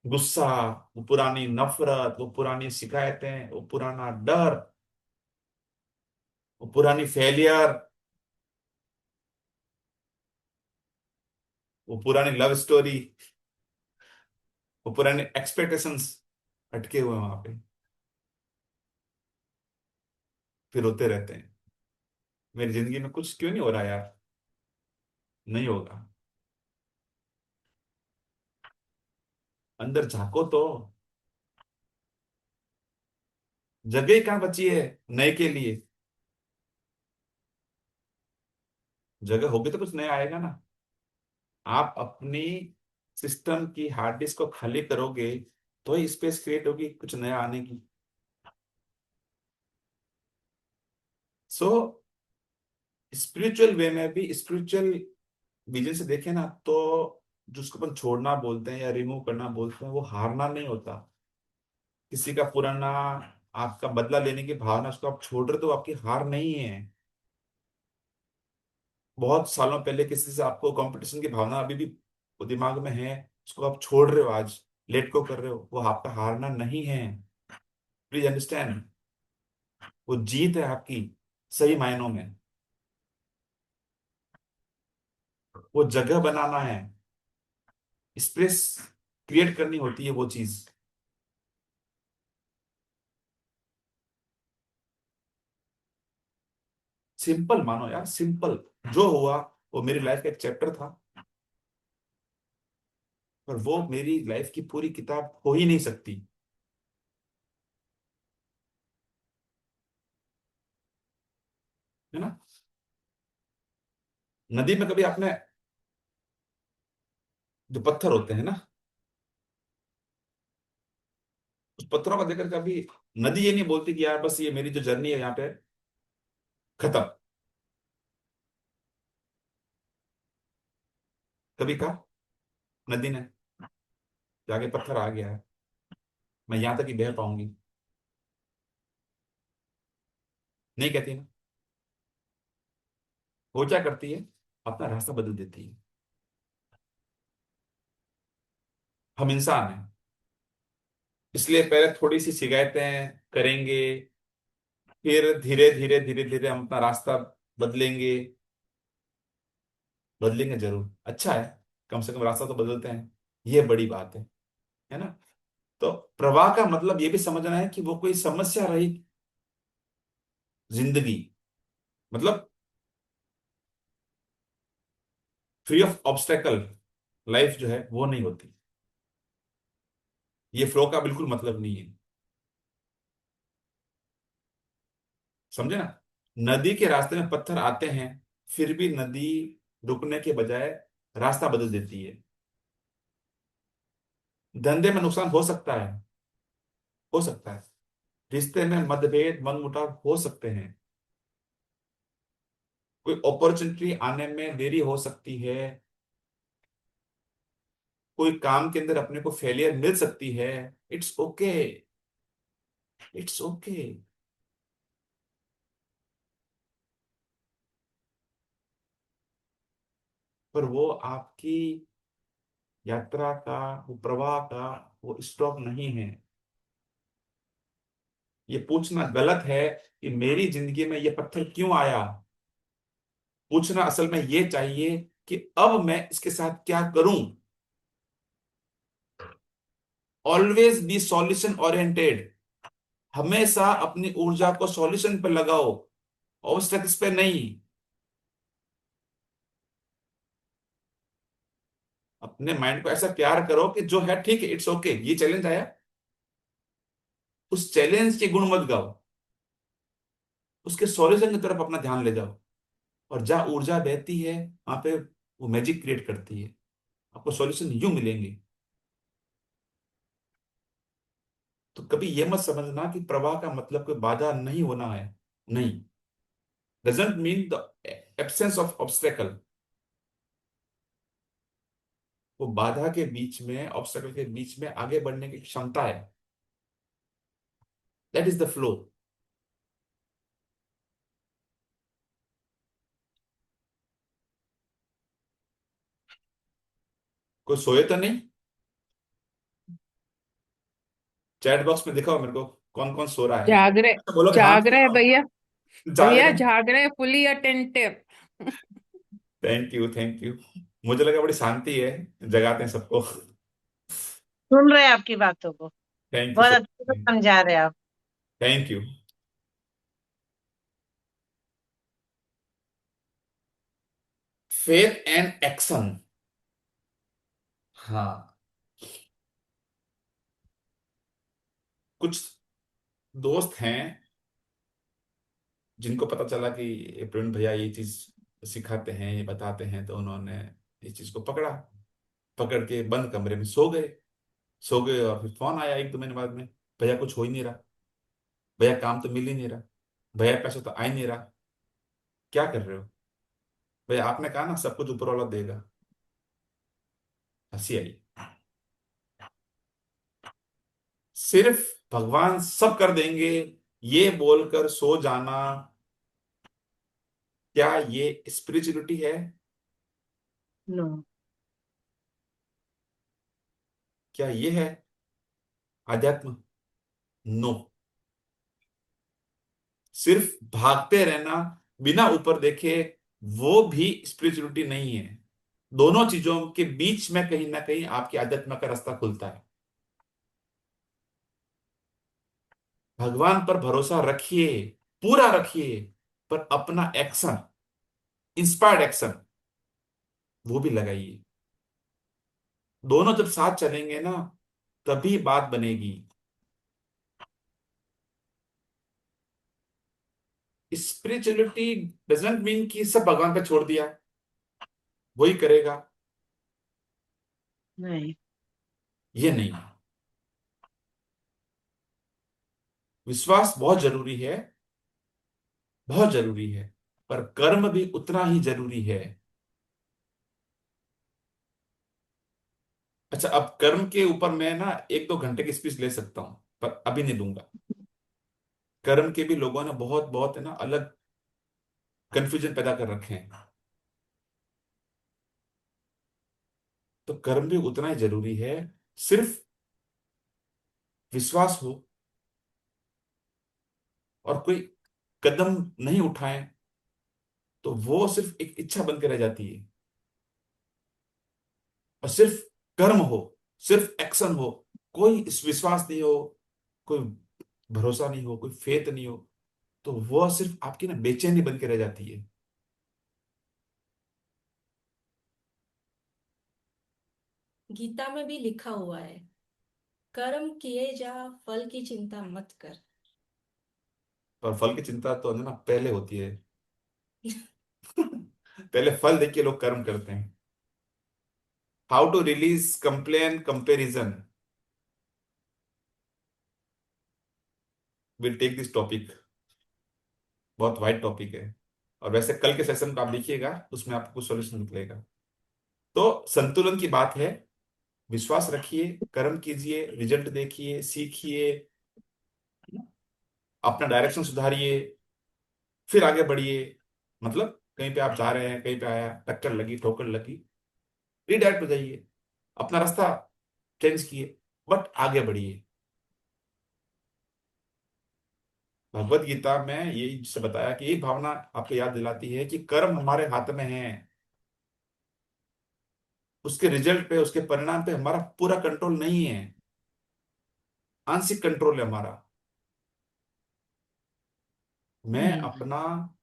गुस्सा, वो पुरानी नफरत, वो पुरानी शिकायतें, वो पुराना डर, वो पुरानी फेलियर, वो पुरानी लव स्टोरी, वो पुराने एक्सपेक्टेशंस अटके हुए हैं वहां पे, फिर होते रहते हैं। मेरी जिंदगी में कुछ क्यों नहीं हो रहा यार? नहीं होगा। अंदर झांको तो। जगह ही कहाँ बची है नए के लिए? जगह होगी तो कुछ नया आएगा ना। आप अपनी सिस्टम की हार्ड डिस्क को खाली करोगे तो ही स्पेस क्रिएट होगी कुछ नया आने की। सो स्पिरिचुअल वे में भी, स्पिरिचुअल विजन से देखें ना, तो जिसको अपन छोड़ना बोलते हैं या रिमूव करना बोलते हैं, वो हारना नहीं होता। किसी का पुराना, आपका बदला लेने की भावना, उसको आप छोड़ रहे तो आपकी हार नहीं है। बहुत सालों पहले किसी से आपको कंपटीशन की भावना अभी भी वो दिमाग में है, उसको आप छोड़ रहे हो, आज लेट को कर रहे हो, वो आपका हारना नहीं है। Please understand. वो जीत है आपकी, सही मायनों में। वो जगह बनाना है, स्पेस क्रिएट करनी होती है वो चीज। सिंपल मानो यार, सिंपल। जो हुआ वो मेरी लाइफ का एक चैप्टर था, पर वो मेरी लाइफ की पूरी किताब हो ही नहीं सकती। है ना? नदी में कभी आपने, जो पत्थर होते हैं ना, उस पत्थरों को देखकर कभी नदी ये नहीं बोलती कि यार बस ये मेरी जो जर्नी है यहाँ पे खत्म? कभी कहा नदी ने कि आगे पत्थर आ गया है, मैं यहां तक ही बह पाऊंगी? नहीं कहती ना। वो क्या करती है? अपना रास्ता बदल देती है। हम इंसान हैं, इसलिए पहले थोड़ी सी शिकायतें करेंगे, फिर धीरे धीरे धीरे धीरे हम अपना रास्ता बदलेंगे। बदलेंगे जरूर, अच्छा है। कम से कम रास्ता तो बदलते हैं, ये बड़ी बात है ना? तो प्रवाह का मतलब ये भी समझना है कि वो कोई समस्या रहित जिंदगी, मतलब फ्री ऑफ ऑब्स्टेकल लाइफ जो है वो नहीं होती। ये फ्लो का बिल्कुल मतलब नहीं है। समझे ना? नदी के रास्ते में पत्थर आते हैं, फिर भी नदी रुकने के बजाय रास्ता बदल देती है। धंधे में नुकसान हो सकता है, हो सकता है। रिश्ते में मतभेद मनमुटाव हो सकते हैं। कोई अपॉर्चुनिटी आने में देरी हो सकती है। कोई काम के अंदर अपने को फेलियर मिल सकती है। It's okay, it's okay. पर वो आपकी यात्रा का, वो प्रवाह का वो स्टॉप नहीं है। ये पूछना गलत है कि मेरी जिंदगी में ये पत्थर क्यों आया। पूछना असल में ये चाहिए कि अब मैं इसके साथ क्या करूं। Always be solution oriented. हमेशा अपनी ऊर्जा को सॉल्यूशन पर लगाओ, ऑब्स्टेकल्स पे नहीं। अपने माइंड को ऐसा प्यार करो कि जो है ठीक है, इट्स ओके, ये चैलेंज आया, उस चैलेंज के गुण मत गाओ, उसके सॉल्यूशन की तरफ अपना ध्यान ले जाओ। और जहां ऊर्जा बहती है वहां पे वो मैजिक क्रिएट करती है। आपको सॉल्यूशन यूं मिलेंगे। तो कभी ये मत समझना कि प्रवाह का मतलब कोई बाधा नहीं होना है। नहीं, doesn't mean the absence of obstacle. वो बाधा के बीच में, ऑब्स्टेकल के बीच में आगे बढ़ने की क्षमता है। That is the flow. कोई सोए तो नहीं? चैट बॉक्स में दिखाओ मेरे को कौन कौन सो रहा है। जाग रहे। अच्छा बोलोगे हाँ जाग सो रहे रहा भैया। हूँ, जाग भैया रहे हैं। जाग रहे, fully attentive. Thank you, thank you. मुझे लगा बड़ी शांति है, जगाते हैं सबको। सुन रहे हैं आपकी बातों को। थैंक यू बहुत सो अच्छे से मच। समझा रहे हैं आप। Thank you. Faith and action. हाँ, कुछ दोस्त हैं जिनको पता चला कि ये प्रवीण भैया ये चीज सिखाते हैं, ये बताते हैं, तो उन्होंने इस चीज को पकड़ा। पकड़ के बंद कमरे में सो गए। सो गए और फिर फोन आया 1-2 महीने बाद में, भैया कुछ हो ही नहीं रहा, भैया काम तो मिल ही नहीं रहा, भैया पैसा तो आ ही नहीं रहा, क्या कर रहे हो भैया? आपने कहा ना सब कुछ ऊपर वाला देगा। हंसी आई। सिर्फ भगवान सब कर देंगे ये बोलकर सो जाना, क्या ये स्पिरिचुअलिटी है? नो। क्या ये है आध्यात्म? नो। सिर्फ भागते रहना बिना ऊपर देखे, वो भी स्पिरिचुअलिटी नहीं है। दोनों चीजों के बीच में कहीं ना कहीं आपकी आध्यात्म का रास्ता खुलता है। भगवान पर भरोसा रखिए, पूरा रखिए, पर अपना एक्शन, इंस्पायर्ड एक्शन, वो भी लगाइए। दोनों जब साथ चलेंगे ना, तभी बात बनेगी। स्पिरिचुअलिटी डजंट मीन कि सब भगवान पे छोड़ दिया, वही करेगा, नहीं। ये नहीं। विश्वास बहुत जरूरी है, बहुत जरूरी है, पर कर्म भी उतना ही जरूरी है। अच्छा, अब कर्म के ऊपर मैं ना 1-2 घंटे की स्पीच ले सकता हूं, पर अभी नहीं दूंगा। कर्म के भी लोगों ने बहुत बहुत है ना अलग कंफ्यूजन पैदा कर रखे हैं। तो कर्म भी उतना ही जरूरी है। सिर्फ विश्वास हो और कोई कदम नहीं उठाएं, तो वो सिर्फ एक इच्छा बन के रह जाती है। और सिर्फ कर्म हो, सिर्फ एक्शन हो, कोई विश्वास नहीं हो, कोई भरोसा नहीं हो, कोई फेथ नहीं हो, तो वह सिर्फ आपकी ना बेचैनी बन के रह जाती है। गीता में भी लिखा हुआ है, कर्म किए जा, फल की चिंता मत कर। पर फल की चिंता तो है ना पहले होती है। पहले फल देख के लोग कर्म करते हैं। How to release complain comparison, will take this topic. बहुत वाइड टॉपिक है, और वैसे कल के सेशन को आप देखिएगा, उसमें आपको सॉल्यूशन निकलेगा। तो संतुलन की बात है। विश्वास रखिए, कर्म कीजिए, रिजल्ट देखिए, सीखिए, अपना डायरेक्शन सुधारिए, फिर आगे बढ़िए। मतलब कहीं पे आप जा रहे हैं, कहीं पे आया टक्कर लगी, ठोकर लगी, रिडायरेक्ट हो जाइए, अपना रास्ता चेंज किए, बट आगे बढ़िए। भगवत गीता में यही से बताया कि यही भावना आपको याद दिलाती है कि कर्म हमारे हाथ में है, उसके रिजल्ट पे, उसके परिणाम पे हमारा पूरा कंट्रोल नहीं है, आंशिक कंट्रोल है हमारा। मैं हम्म। अपना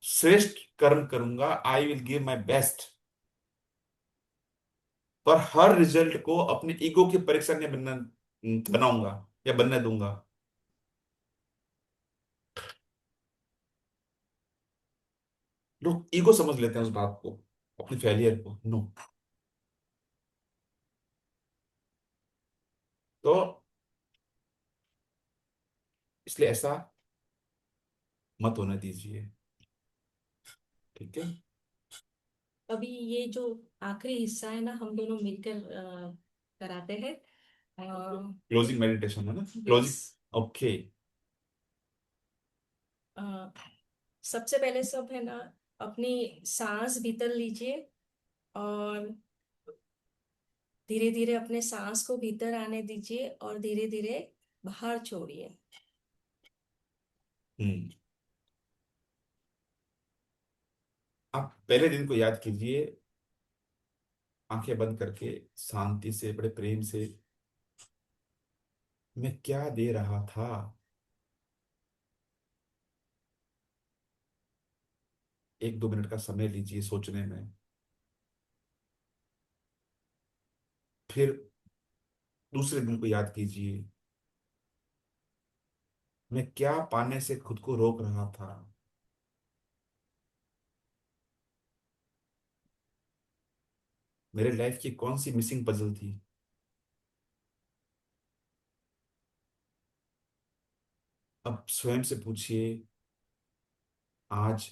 श्रेष्ठ कर्म करूंगा, I will give my best, पर हर रिजल्ट को अपने ईगो की परीक्षा नहीं बनाऊंगा या बनने दूंगा। लोग ईगो समझ लेते हैं उस बात को, अपनी फेलियर को। नो। तो इसलिए ऐसा मत होने दीजिए, ठीक है? अभी ये जो आखिरी हिस्सा है ना, हम दोनों मिलकर कराते हैं। क्लोजिंग मेडिटेशन है ना, यस। क्लोजिंग। ओके। सबसे पहले सब है ना, अपनी सांस भीतर लीजिए, और धीरे धीरे अपने सांस को भीतर आने दीजिए, और धीरे धीरे बाहर छोड़िए। हम्म। आप पहले दिन को याद कीजिए, आंखें बंद करके, शांति से, बड़े प्रेम से, मैं क्या दे रहा था। 1-2 मिनट का समय लीजिए सोचने में। फिर दूसरे दिन को याद कीजिए, मैं क्या पाने से खुद को रोक रहा था। मेरे लाइफ की कौन सी मिसिंग पजल थी। अब स्वयं से पूछिए आज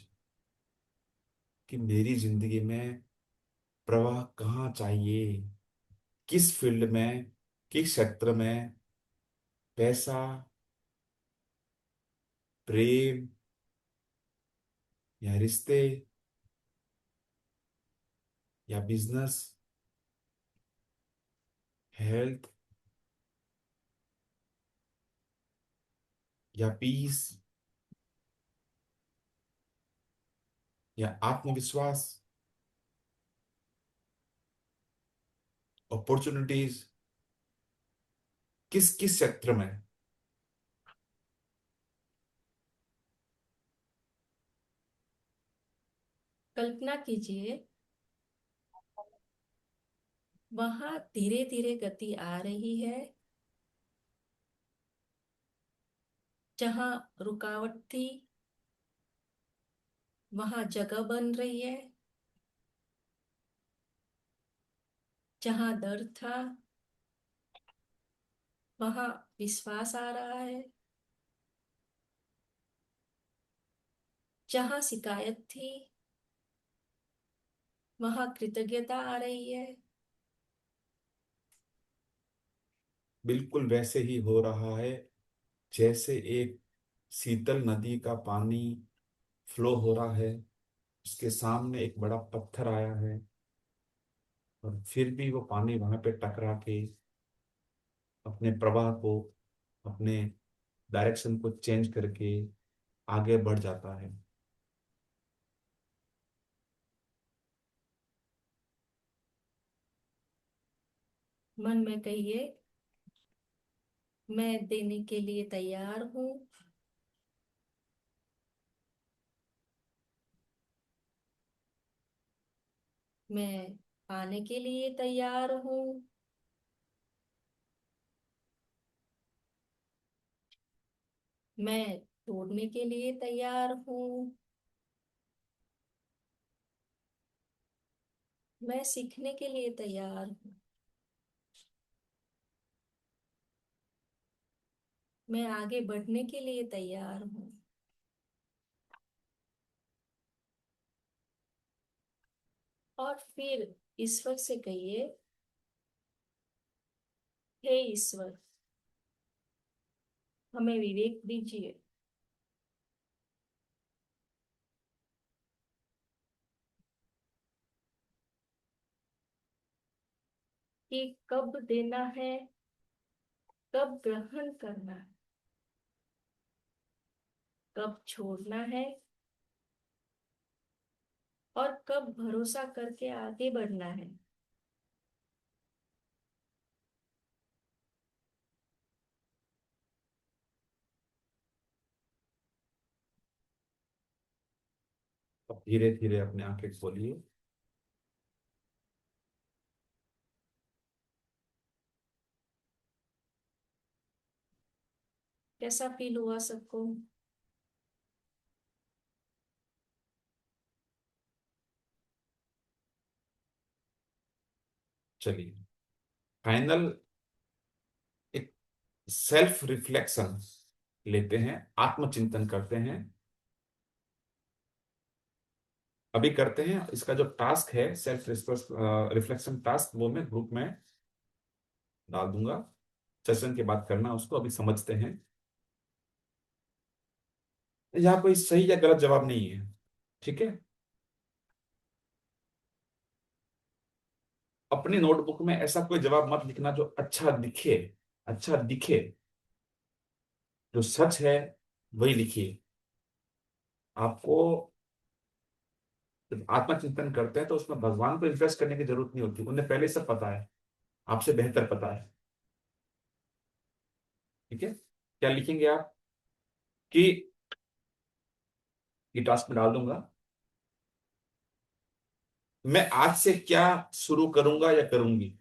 कि मेरी जिंदगी में प्रवाह कहाँ चाहिए, किस फील्ड में, किस क्षेत्र में, पैसा, प्रेम या रिश्ते या बिजनेस, हेल्थ या पीस या आत्मविश्वास, अपॉर्चुनिटीज, किस किस क्षेत्र में। कल्पना कीजिए वहां धीरे धीरे गति आ रही है, जहां रुकावट थी वहां जगह बन रही है, जहां डर था वहां विश्वास आ रहा है, जहां शिकायत थी वहां कृतज्ञता आ रही है। बिल्कुल वैसे ही हो रहा है जैसे एक शीतल नदी का पानी फ्लो हो रहा है, उसके सामने एक बड़ा पत्थर आया है और फिर भी वो पानी वहां पे टकरा के अपने प्रवाह को, अपने डायरेक्शन को चेंज करके आगे बढ़ जाता है। मन में कहिए मैं देने के लिए तैयार हूँ। मैं पाने के लिए तैयार हूँ। मैं तोड़ने के लिए तैयार हूँ। मैं सीखने के लिए तैयार हूँ। मैं आगे बढ़ने के लिए तैयार हूँ। और फिर ईश्वर से कहिए हे ईश्वर हमें विवेक दीजिए कि कब देना है, कब ग्रहण करना है, कब छोड़ना है और कब भरोसा करके आगे बढ़ना है। अब धीरे धीरे अपने आंखें खोलिए। कैसा फील हुआ सबको? चलिए फाइनल एक सेल्फ रिफ्लेक्शन लेते हैं, आत्मचिंतन करते हैं। अभी करते हैं इसका जो टास्क है सेल्फ रिफ्लेक्शन टास्क, वो मैं ग्रुप में डाल दूंगा। सेशन के बाद करना उसको, अभी समझते हैं। यहाँ कोई सही या गलत जवाब नहीं है, ठीक है। अपनी नोटबुक में ऐसा कोई जवाब मत लिखना जो अच्छा दिखे, अच्छा दिखे। जो सच है वही लिखिए। आपको जब आत्मचिंतन करते हैं तो उसमें भगवान को इम्प्रेस करने की जरूरत नहीं होती, उन्हें पहले सब पता है, आपसे बेहतर पता है। ठीक है, क्या लिखेंगे आप कि ये टास्क में डाल दूंगा मैं आज से क्या शुरू करूंगा या करूंगी।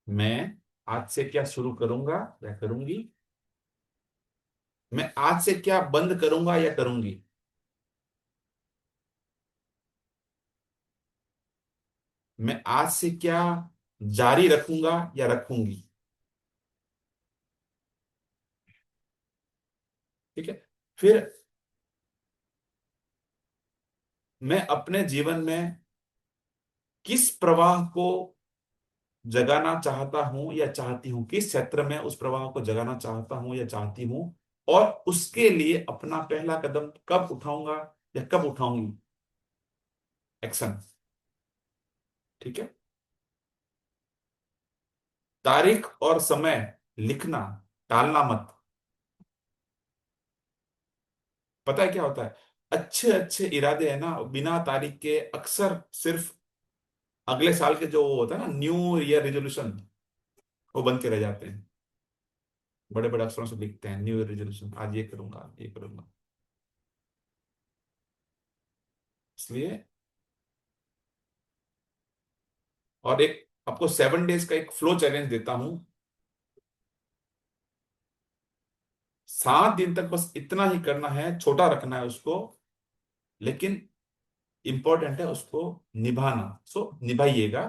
मैं आज से क्या शुरू करूंगा या करूंगी। मैं आज से क्या बंद करूंगा या करूंगी। मैं आज से क्या जारी रखूंगा या रखूंगी। ठीक है। फिर मैं अपने जीवन में किस प्रवाह को जगाना चाहता हूं या चाहती हूं, किस क्षेत्र में उस प्रवाह को जगाना चाहता हूं या चाहती हूं, और उसके लिए अपना पहला कदम कब उठाऊंगा या कब उठाऊंगी। एक्शन। ठीक है। तारीख और समय लिखना, टालना मत। पता है क्या होता है, अच्छे अच्छे इरादे है ना, बिना तारीख के अक्सर सिर्फ अगले साल के जो वो होता है ना, न्यू ईयर रेजोल्यूशन, वो बन के रह जाते हैं। बड़े बड़े अक्षरों से लिखते हैं न्यू ईयर रेजोल्यूशन, आज ये करूंगा, आज ये करूंगा। इसलिए, और एक आपको 7 डेज का एक फ्लो चैलेंज देता हूं। 7 दिन तक बस इतना ही करना है, छोटा रखना है उसको, लेकिन इंपॉर्टेंट है उसको निभाना। सो निभाइएगा,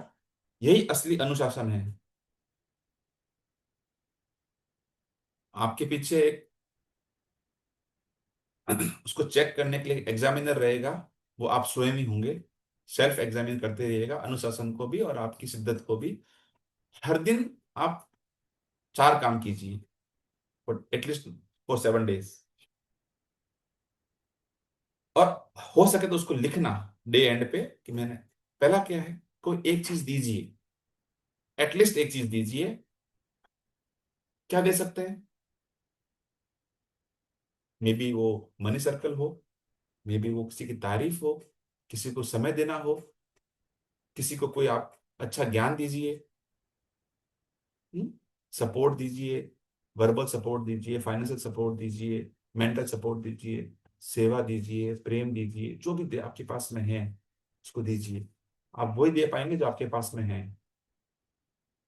यही असली अनुशासन है। आपके पीछे एक उसको चेक करने के लिए एग्जामिनर रहेगा, वो आप स्वयं ही होंगे। सेल्फ एग्जामिन करते रहिएगा, अनुशासन को भी और आपकी शिद्दत को भी। हर दिन आप 4 काम कीजिए, एटलीस्ट फॉर 7 डेज। और हो सके तो उसको लिखना डे एंड पे कि मैंने पहला क्या है, कोई एक चीज दीजिए, एटलीस्ट एक चीज दीजिए। क्या दे सकते हैं। मे बी वो मनी सर्कल हो, मे बी वो किसी की तारीफ हो, किसी को समय देना हो, किसी को कोई आप अच्छा ज्ञान दीजिए, सपोर्ट दीजिए, वर्बल सपोर्ट दीजिए, फाइनेंशियल सपोर्ट दीजिए, मेंटल सपोर्ट दीजिए, सेवा दीजिए, प्रेम दीजिए, जो भी आपके पास में है उसको दीजिए। आप वही दे पाएंगे जो आपके पास में है,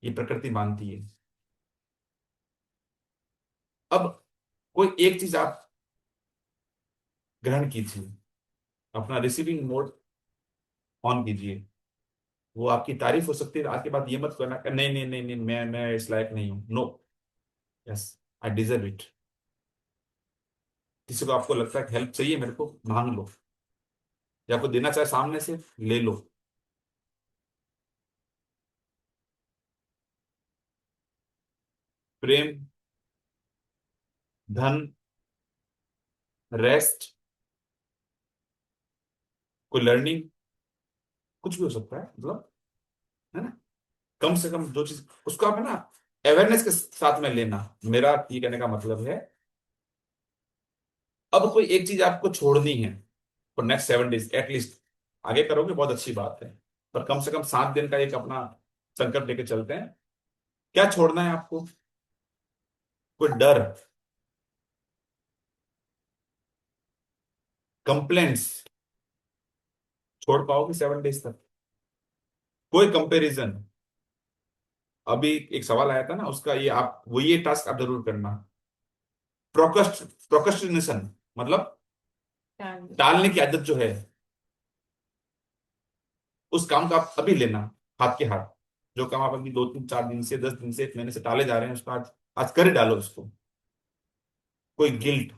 ये प्रकृति मानती है। अब कोई एक चीज आप ग्रहण कीजिए, अपना रिसीविंग मोड ऑन कीजिए। वो आपकी तारीफ हो सकती है, आज के बाद ये मत करना कि नहीं नहीं नहीं नहीं, मैं इस लायक नहीं हूं। No, yes, I deserve it. किसी को आपको लगता है कि हेल्प चाहिए मेरे को, मांग लो, या आपको देना चाहे सामने से, ले लो। प्रेम, धन, रेस्ट, कोई लर्निंग, कुछ भी हो सकता है, मतलब, है ना। कम से कम जो चीज उसको आप है ना अवेयरनेस के साथ में लेना। मेरा ये कहने का मतलब है, अब कोई एक चीज आपको छोड़नी है फॉर नेक्स्ट 7 डेज एटलीस्ट। आगे करोगे बहुत अच्छी बात है, पर कम से कम 7 दिन का एक अपना संकल्प लेके चलते हैं। क्या छोड़ना है आपको। कोई डर, कंप्लेंट्स, छोड़ पाओगे 7 डेज तक। कोई कंपैरिजन, अभी एक सवाल आया था ना उसका, ये आप वो ये टास्क आप जरूर करना। प्रोक्रेस्टिनेशन मतलब टालने की आदत जो है, उस काम का आप अभी लेना, हाथ के हाथ। जो काम आप अभी 2 3 4 दिन से, 10 दिन से, 1 महीने से टाले जा रहे हैं, उसको आज आज कर ही डालो उसको। कोई गिल्ट,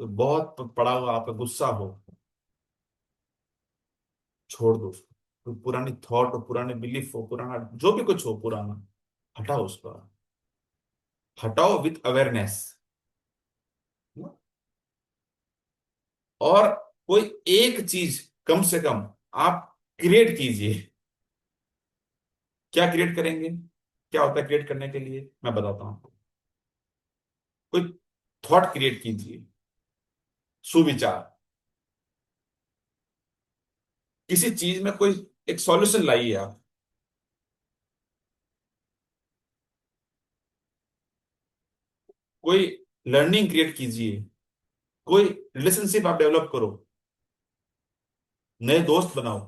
तो बहुत पड़ा हुआ आपका गुस्सा हो, छोड़ दो उसको। कोई पुरानी थॉट हो, पुराने बिलीफ हो, पुराना जो भी कुछ हो पुराना, हटाओ उसको। हटाओ विथ अवेयरनेस। और कोई एक चीज कम से कम आप क्रिएट कीजिए। क्या क्रिएट करेंगे, क्या होता है क्रिएट करने के लिए, मैं बताता हूं आपको। कोई थॉट क्रिएट कीजिए, सुविचार, किसी चीज में कोई एक सॉल्यूशन लाइए आप। कोई लर्निंग क्रिएट कीजिए, कोई रिलेशनशिप आप डेवलप करो। नए दोस्त बनाओ,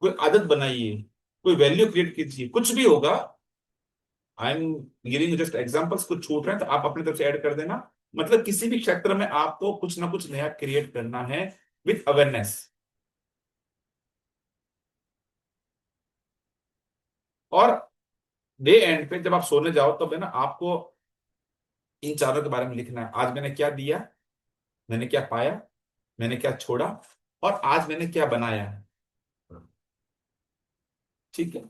कोई आदत बनाइए, कोई वैल्यू क्रिएट कीजिए, कुछ भी होगा। I am giving just examples, कुछ छूट रहे हैं तो आप अपनी तरफ से ऐड कर देना। मतलब किसी भी क्षेत्र में आपको कुछ ना कुछ नया क्रिएट करना है, विथ अवेयरनेस। और डे एंड पे जब आप सोने जाओ तब है ना, आपको इन चारों के बारे में लिखना है। आज मैंने क्या दिया, मैंने क्या पाया, मैंने क्या छोड़ा, और आज मैंने क्या बनाया है। ठीक है,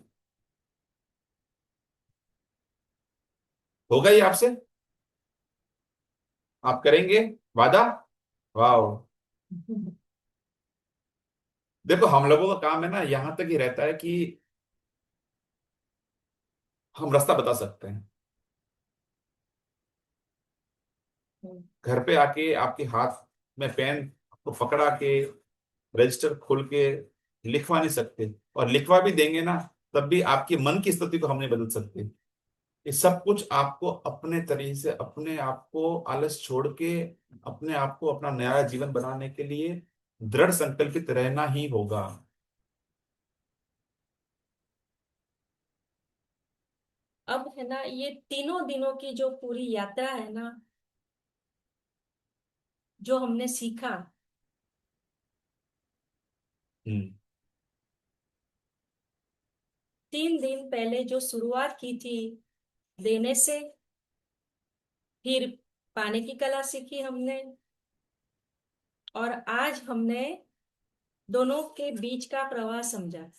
होगा ये आपसे? आप करेंगे वादा? वाह। देखो हम लोगों का काम है ना, यहां तक ही रहता है कि हम रास्ता बता सकते हैं। घर पे आके आपके हाथ में पेन को पकड़ा के रजिस्टर खोल के लिखवा नहीं सकते, और लिखवा भी देंगे ना तब भी आपकी मन की स्थिति को हम नहीं बदल सकते। ये सब कुछ आपको अपने तरीके से, अपने आप को आलस छोड़ के, अपने आप को अपना नया जीवन बनाने के लिए दृढ़ संकल्पित रहना ही होगा। अब है ना, ये तीनों दिनों की जो पूरी यात्रा है ना, जो हमने सीखा, हम्म। 3 दिन पहले जो शुरुआत की थी देने से, फिर पाने की कला सीखी हमने, और आज हमने दोनों के बीच का प्रवाह समझा।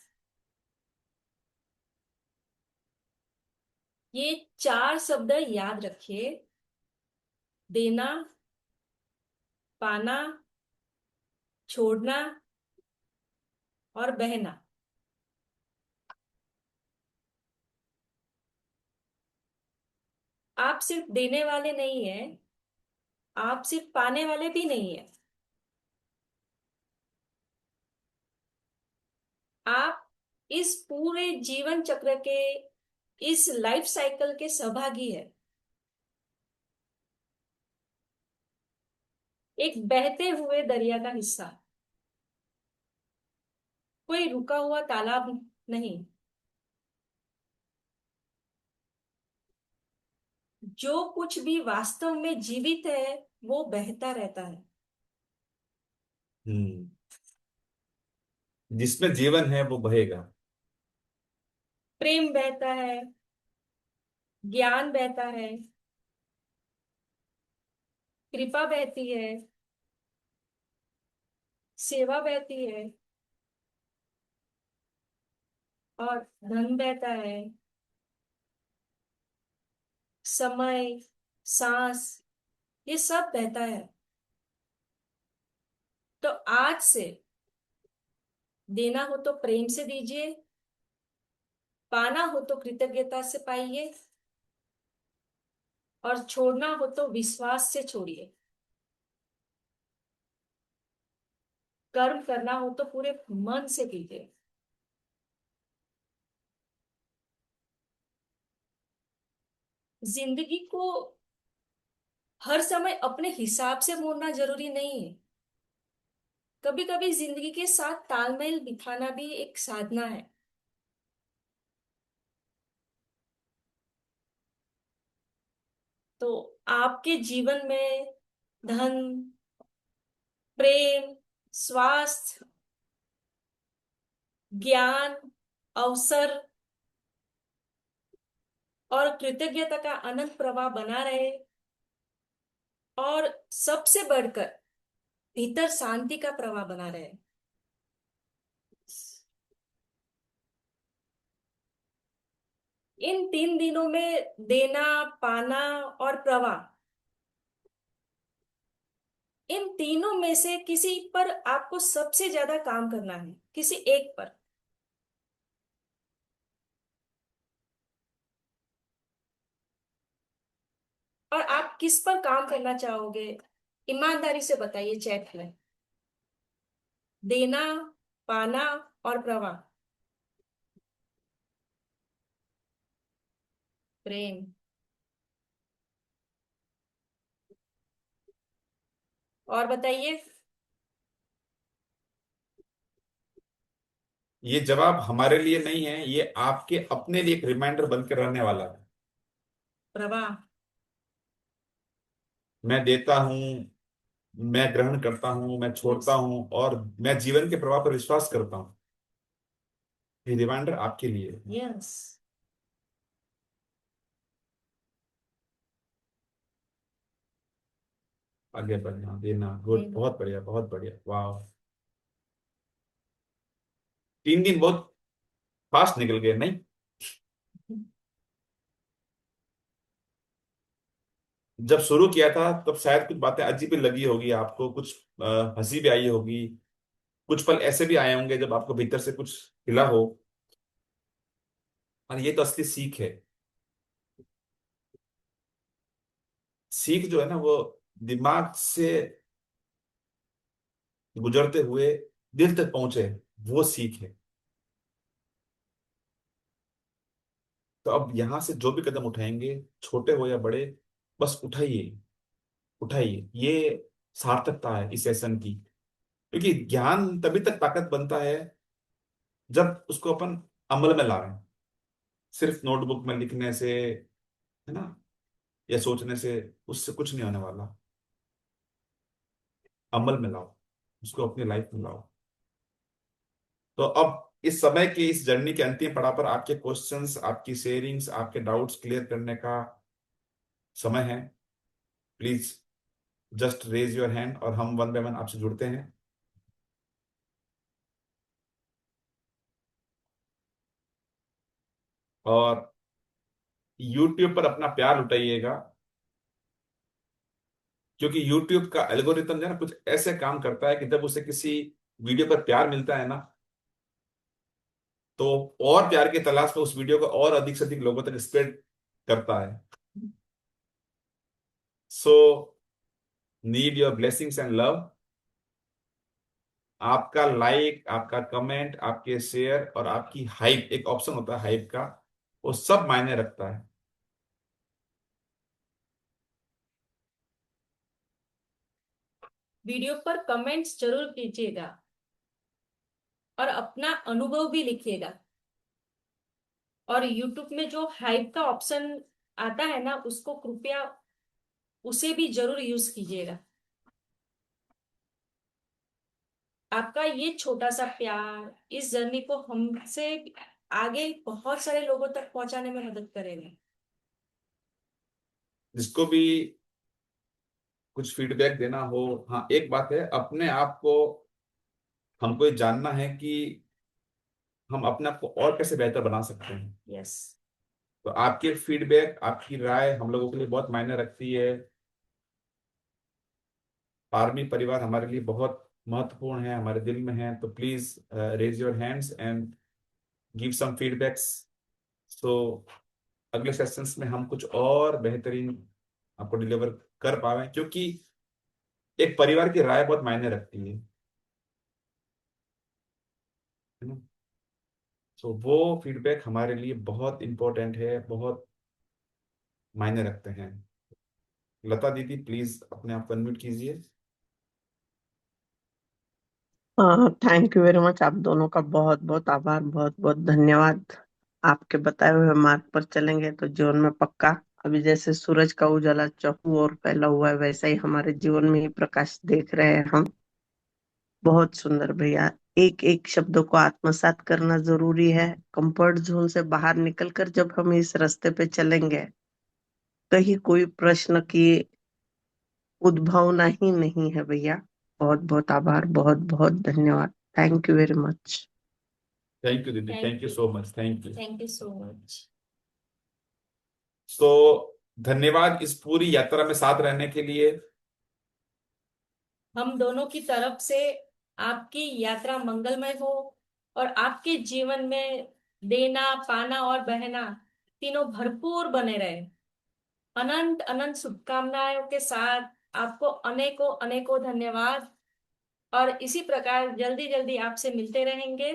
ये 4 शब्द याद रखिए: देना, पाना, छोड़ना और बहना। आप सिर्फ देने वाले नहीं है, आप सिर्फ पाने वाले भी नहीं है, आप इस पूरे जीवन चक्र के, इस लाइफ साइकिल के सहभागी है। एक बहते हुए दरिया का हिस्सा, कोई रुका हुआ तालाब नहीं। जो कुछ भी वास्तव में जीवित है वो बहता रहता है। हम्म। जिसमें जीवन है वो बहेगा। प्रेम बहता है, ज्ञान बहता है, कृपा बहती है, सेवा बहती है, और धन बहता है, समय, सांस, ये सब बहता है। तो आज से देना हो तो प्रेम से दीजिए, पाना हो तो कृतज्ञता से पाइए, और छोड़ना हो तो विश्वास से छोड़िए। कर्म करना हो तो पूरे मन से कीजिए। जिंदगी को हर समय अपने हिसाब से मोड़ना जरूरी नहीं है। कभी कभी जिंदगी के साथ तालमेल बिठाना भी एक साधना है। तो आपके जीवन में धन, प्रेम, स्वास्थ्य, ज्ञान, अवसर और कृतज्ञता का अनंत प्रवाह बना रहे, और सबसे बढ़कर भीतर शांति का प्रवाह बना रहे। इन 3 दिनों में देना, पाना और प्रवाह, इन तीनों में से किसी पर आपको सबसे ज्यादा काम करना है, किसी एक पर। और आप किस पर काम करना चाहोगे, ईमानदारी से बताइए चैट में। देना, पाना और प्रवाह, प्रेम। और बताइए। ये जवाब हमारे लिए नहीं है, ये आपके अपने लिए एक रिमाइंडर बन के रहने वाला है। प्रभा। मैं देता हूँ, मैं ग्रहण करता हूँ, मैं छोड़ता यस। हूँ, और मैं जीवन के प्रवाह पर विश्वास करता हूँ। ये रिमाइंडर आपके लिए है। यस। आगे बढ़ना देना, गुड, बहुत बढ़िया, बहुत बढ़िया, वाह। 3 दिन बहुत फास्ट निकल गए नहीं? जब शुरू किया था तब शायद कुछ बातें अजीब भी लगी होगी आपको, कुछ हंसी भी आई होगी, कुछ पल ऐसे भी आए होंगे जब आपको भीतर से कुछ हिला हो। और ये तो असली सीख है। सीख जो है ना, वो दिमाग से गुजरते हुए दिल तक पहुंचे, वो सीख है। तो अब यहां से जो भी कदम उठाएंगे, छोटे हो या बड़े, बस उठाइए, उठाइए। ये सार्थकता है इस सेशन की। क्योंकि ज्ञान तभी तक ताकत बनता है जब उसको अपन अमल में ला रहे हैं। सिर्फ नोटबुक में लिखने से, है ना, या सोचने से उससे कुछ नहीं होने वाला। अमल में लाओ, उसको अपनी लाइफ में लाओ। तो अब इस समय के, इस जर्नी के अंतिम पड़ाव पर आपके क्वेश्चंस, आपकी शेयरिंग्स, आपके डाउट्स क्लियर करने का समय है। Please just raise your hand और हम वन बाय वन आपसे जुड़ते हैं। और YouTube पर अपना प्यार लुटाइएगा, क्योंकि YouTube का एल्गोरिथम जो है ना, कुछ ऐसे काम करता है कि जब उसे किसी वीडियो पर प्यार मिलता है ना, तो और प्यार की तलाश में उस वीडियो को और अधिक से अधिक लोगों तक स्प्रेड करता है। So need your blessings and love. आपका लाइक, आपका कमेंट, आपके शेयर और आपकी हाइप, एक ऑप्शन होता है हाइप का, वो सब मायने रखता है। वीडियो पर कमेंट्स जरूर कीजिएगा और अपना अनुभव भी लिखिएगा। और यूट्यूब में जो हाइप का ऑप्शन आता है ना, उसको कृपया उसे भी जरूर यूज कीजिएगा। आपका ये छोटा सा प्यार इस जर्नी को हमसे आगे बहुत सारे लोगों तक पहुंचाने में मदद करेगा। जिसको भी कुछ फीडबैक देना हो, हाँ एक बात है, अपने आप को हमको ये जानना है कि हम अपने आप को और कैसे बेहतर बना सकते हैं। यस। तो आपके फीडबैक, आपकी राय हम लोगों के लिए बहुत मायने रखती है। आर्मी परिवार हमारे लिए बहुत महत्वपूर्ण है, हमारे दिल में है। तो please raise your hands and give some feedbacks, so अगले सेशंस में हम कुछ और बेहतरीन आपको डिलीवर कर पाए। क्योंकि एक परिवार की राय बहुत मायने रखती है ना। तो वो फीडबैक हमारे लिए बहुत इंपॉर्टेंट है, बहुत मायने रखते हैं। लता दीदी प्लीज अपने आप को अनम्यूट कीजिए। Thank you very much. आप दोनों का बहुत बहुत आभार, बहुत बहुत धन्यवाद। आपके बताए हुए मार्ग पर चलेंगे तो जीवन में पक्का, अभी जैसे सूरज का उजाला चहु और फैला हुआ है, वैसा ही हमारे जीवन में ही प्रकाश देख रहे हैं हम। बहुत सुंदर भैया। एक एक शब्दों को आत्मसात करना जरूरी है। कंफर्ट जोन से बाहर निकलकर जब हम इस रास्ते पे चलेंगे, कहीं कोई प्रश्न की उद्भावना ही नहीं है भैया। बहुत बहुत आभार, बहुत बहुत धन्यवाद। Thank you very much. Thank you दीदी, thank thank you you. So much, thank you. Thank you so much. तो धन्यवाद इस पूरी यात्रा में साथ रहने के लिए। हम दोनों की तरफ से आपकी यात्रा मंगलमय हो और आपके जीवन में देना पाना और बहना तीनों भरपूर बने रहे। अनंत अनंत शुभकामनाओं के साथ आपको अनेकों अनेकों धन्यवाद। और इसी प्रकार जल्दी जल्दी आपसे मिलते रहेंगे।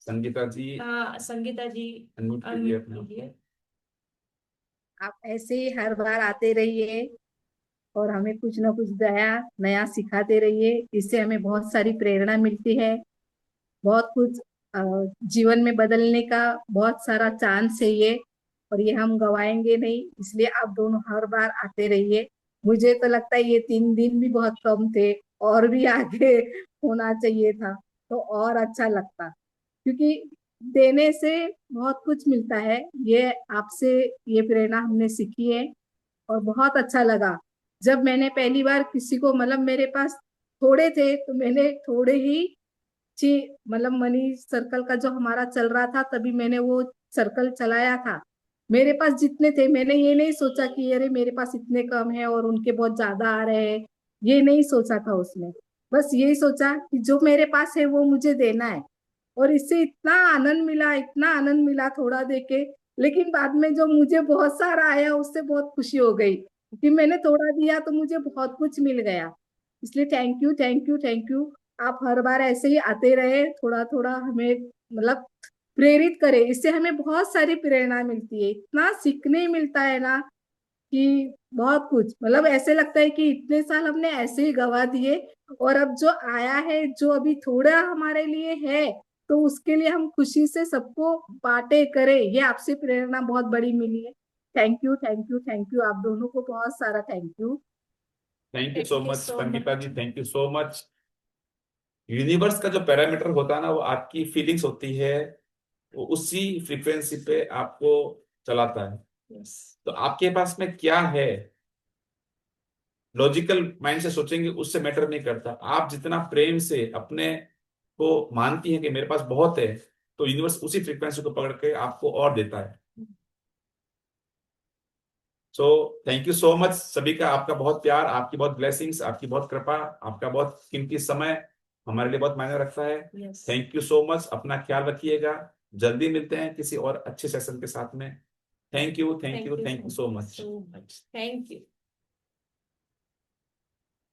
संगीता जी संगीता जी अनम्यूट कीजिए अनम्यूट अपने आप को। कीजिए। आप ऐसे ही हर बार आते रहिए और हमें कुछ ना कुछ नया नया सिखाते रहिए। इससे हमें बहुत सारी प्रेरणा मिलती है। बहुत कुछ अ, जीवन में बदलने का बहुत सारा चांस है ये, और ये हम गवाएंगे नहीं। इसलिए आप दोनों हर बार आते रहिए। मुझे तो लगता है ये 3 दिन भी बहुत कम थे, और भी आगे होना चाहिए था तो और अच्छा लगता, क्योंकि देने से बहुत कुछ मिलता है। ये आपसे ये प्रेरणा हमने सीखी है, और बहुत अच्छा लगा। जब मैंने पहली बार किसी को, मतलब मेरे पास थोड़े थे तो मैंने थोड़े ही जी, मतलब मनी सर्कल का जो हमारा चल रहा था, तभी मैंने वो सर्कल चलाया था। मेरे पास जितने थे, मैंने ये नहीं सोचा कि अरे मेरे पास इतने कम है और उनके बहुत ज्यादा आ रहे हैं। ये नहीं सोचा था उसमें। बस यही सोचा कि जो मेरे पास है वो मुझे देना है। और इससे इतना आनंद मिला, इतना आनंद मिला थोड़ा देके। लेकिन बाद में जो मुझे बहुत सारा आया, उससे बहुत खुशी हो गई कि मैंने थोड़ा दिया तो मुझे बहुत कुछ मिल गया। इसलिए thank you, thank you, thank you. आप हर बार ऐसे ही आते रहे, थोड़ा थोड़ा हमें मतलब प्रेरित करे। इससे हमें बहुत सारी प्रेरणा मिलती है, इतना सीखने मिलता है ना कि बहुत कुछ, मतलब ऐसे लगता है कि इतने साल हमने ऐसे ही गवा दिए, और अब जो आया है, जो अभी थोड़ा हमारे लिए है, तो उसके लिए हम खुशी से सबको बांटे करें। ये आपसे प्रेरणा बहुत बड़ी मिली है। Thank you, thank you, thank you. आप दोनों को बहुत सारा thank you. Thank you thank so you much so Sangeeta much. जी, thank you so much. Universe का जो पैरामीटर होता है ना, वो आपकी फीलिंग्स होती है, वो उसी फ्रीक्वेंसी पे आपको चलाता है। यस। तो आपके पास में क्या है, लॉजिकल माइंड से सोचेंगे उससे मैटर नहीं करता। आप जितना प्रेम से अपने को मानती हैं कि मेरे पास बहुत है, तो यूनिवर्स उसी फ्रीक्वेंसी को पकड़ के आपको और देता है। So thank you so much सभी का, आपका बहुत प्यार, आपकी बहुत ब्लेसिंग्स, आपकी बहुत कृपा, आपका बहुत कीमती समय हमारे लिए बहुत मायने रखता है। Yes. Thank you so much, अपना ख्याल रखिएगा। जल्दी मिलते हैं किसी और अच्छे सेशन के साथ में। Thank you, thank thank you, you thank you so much. So much. Thank you.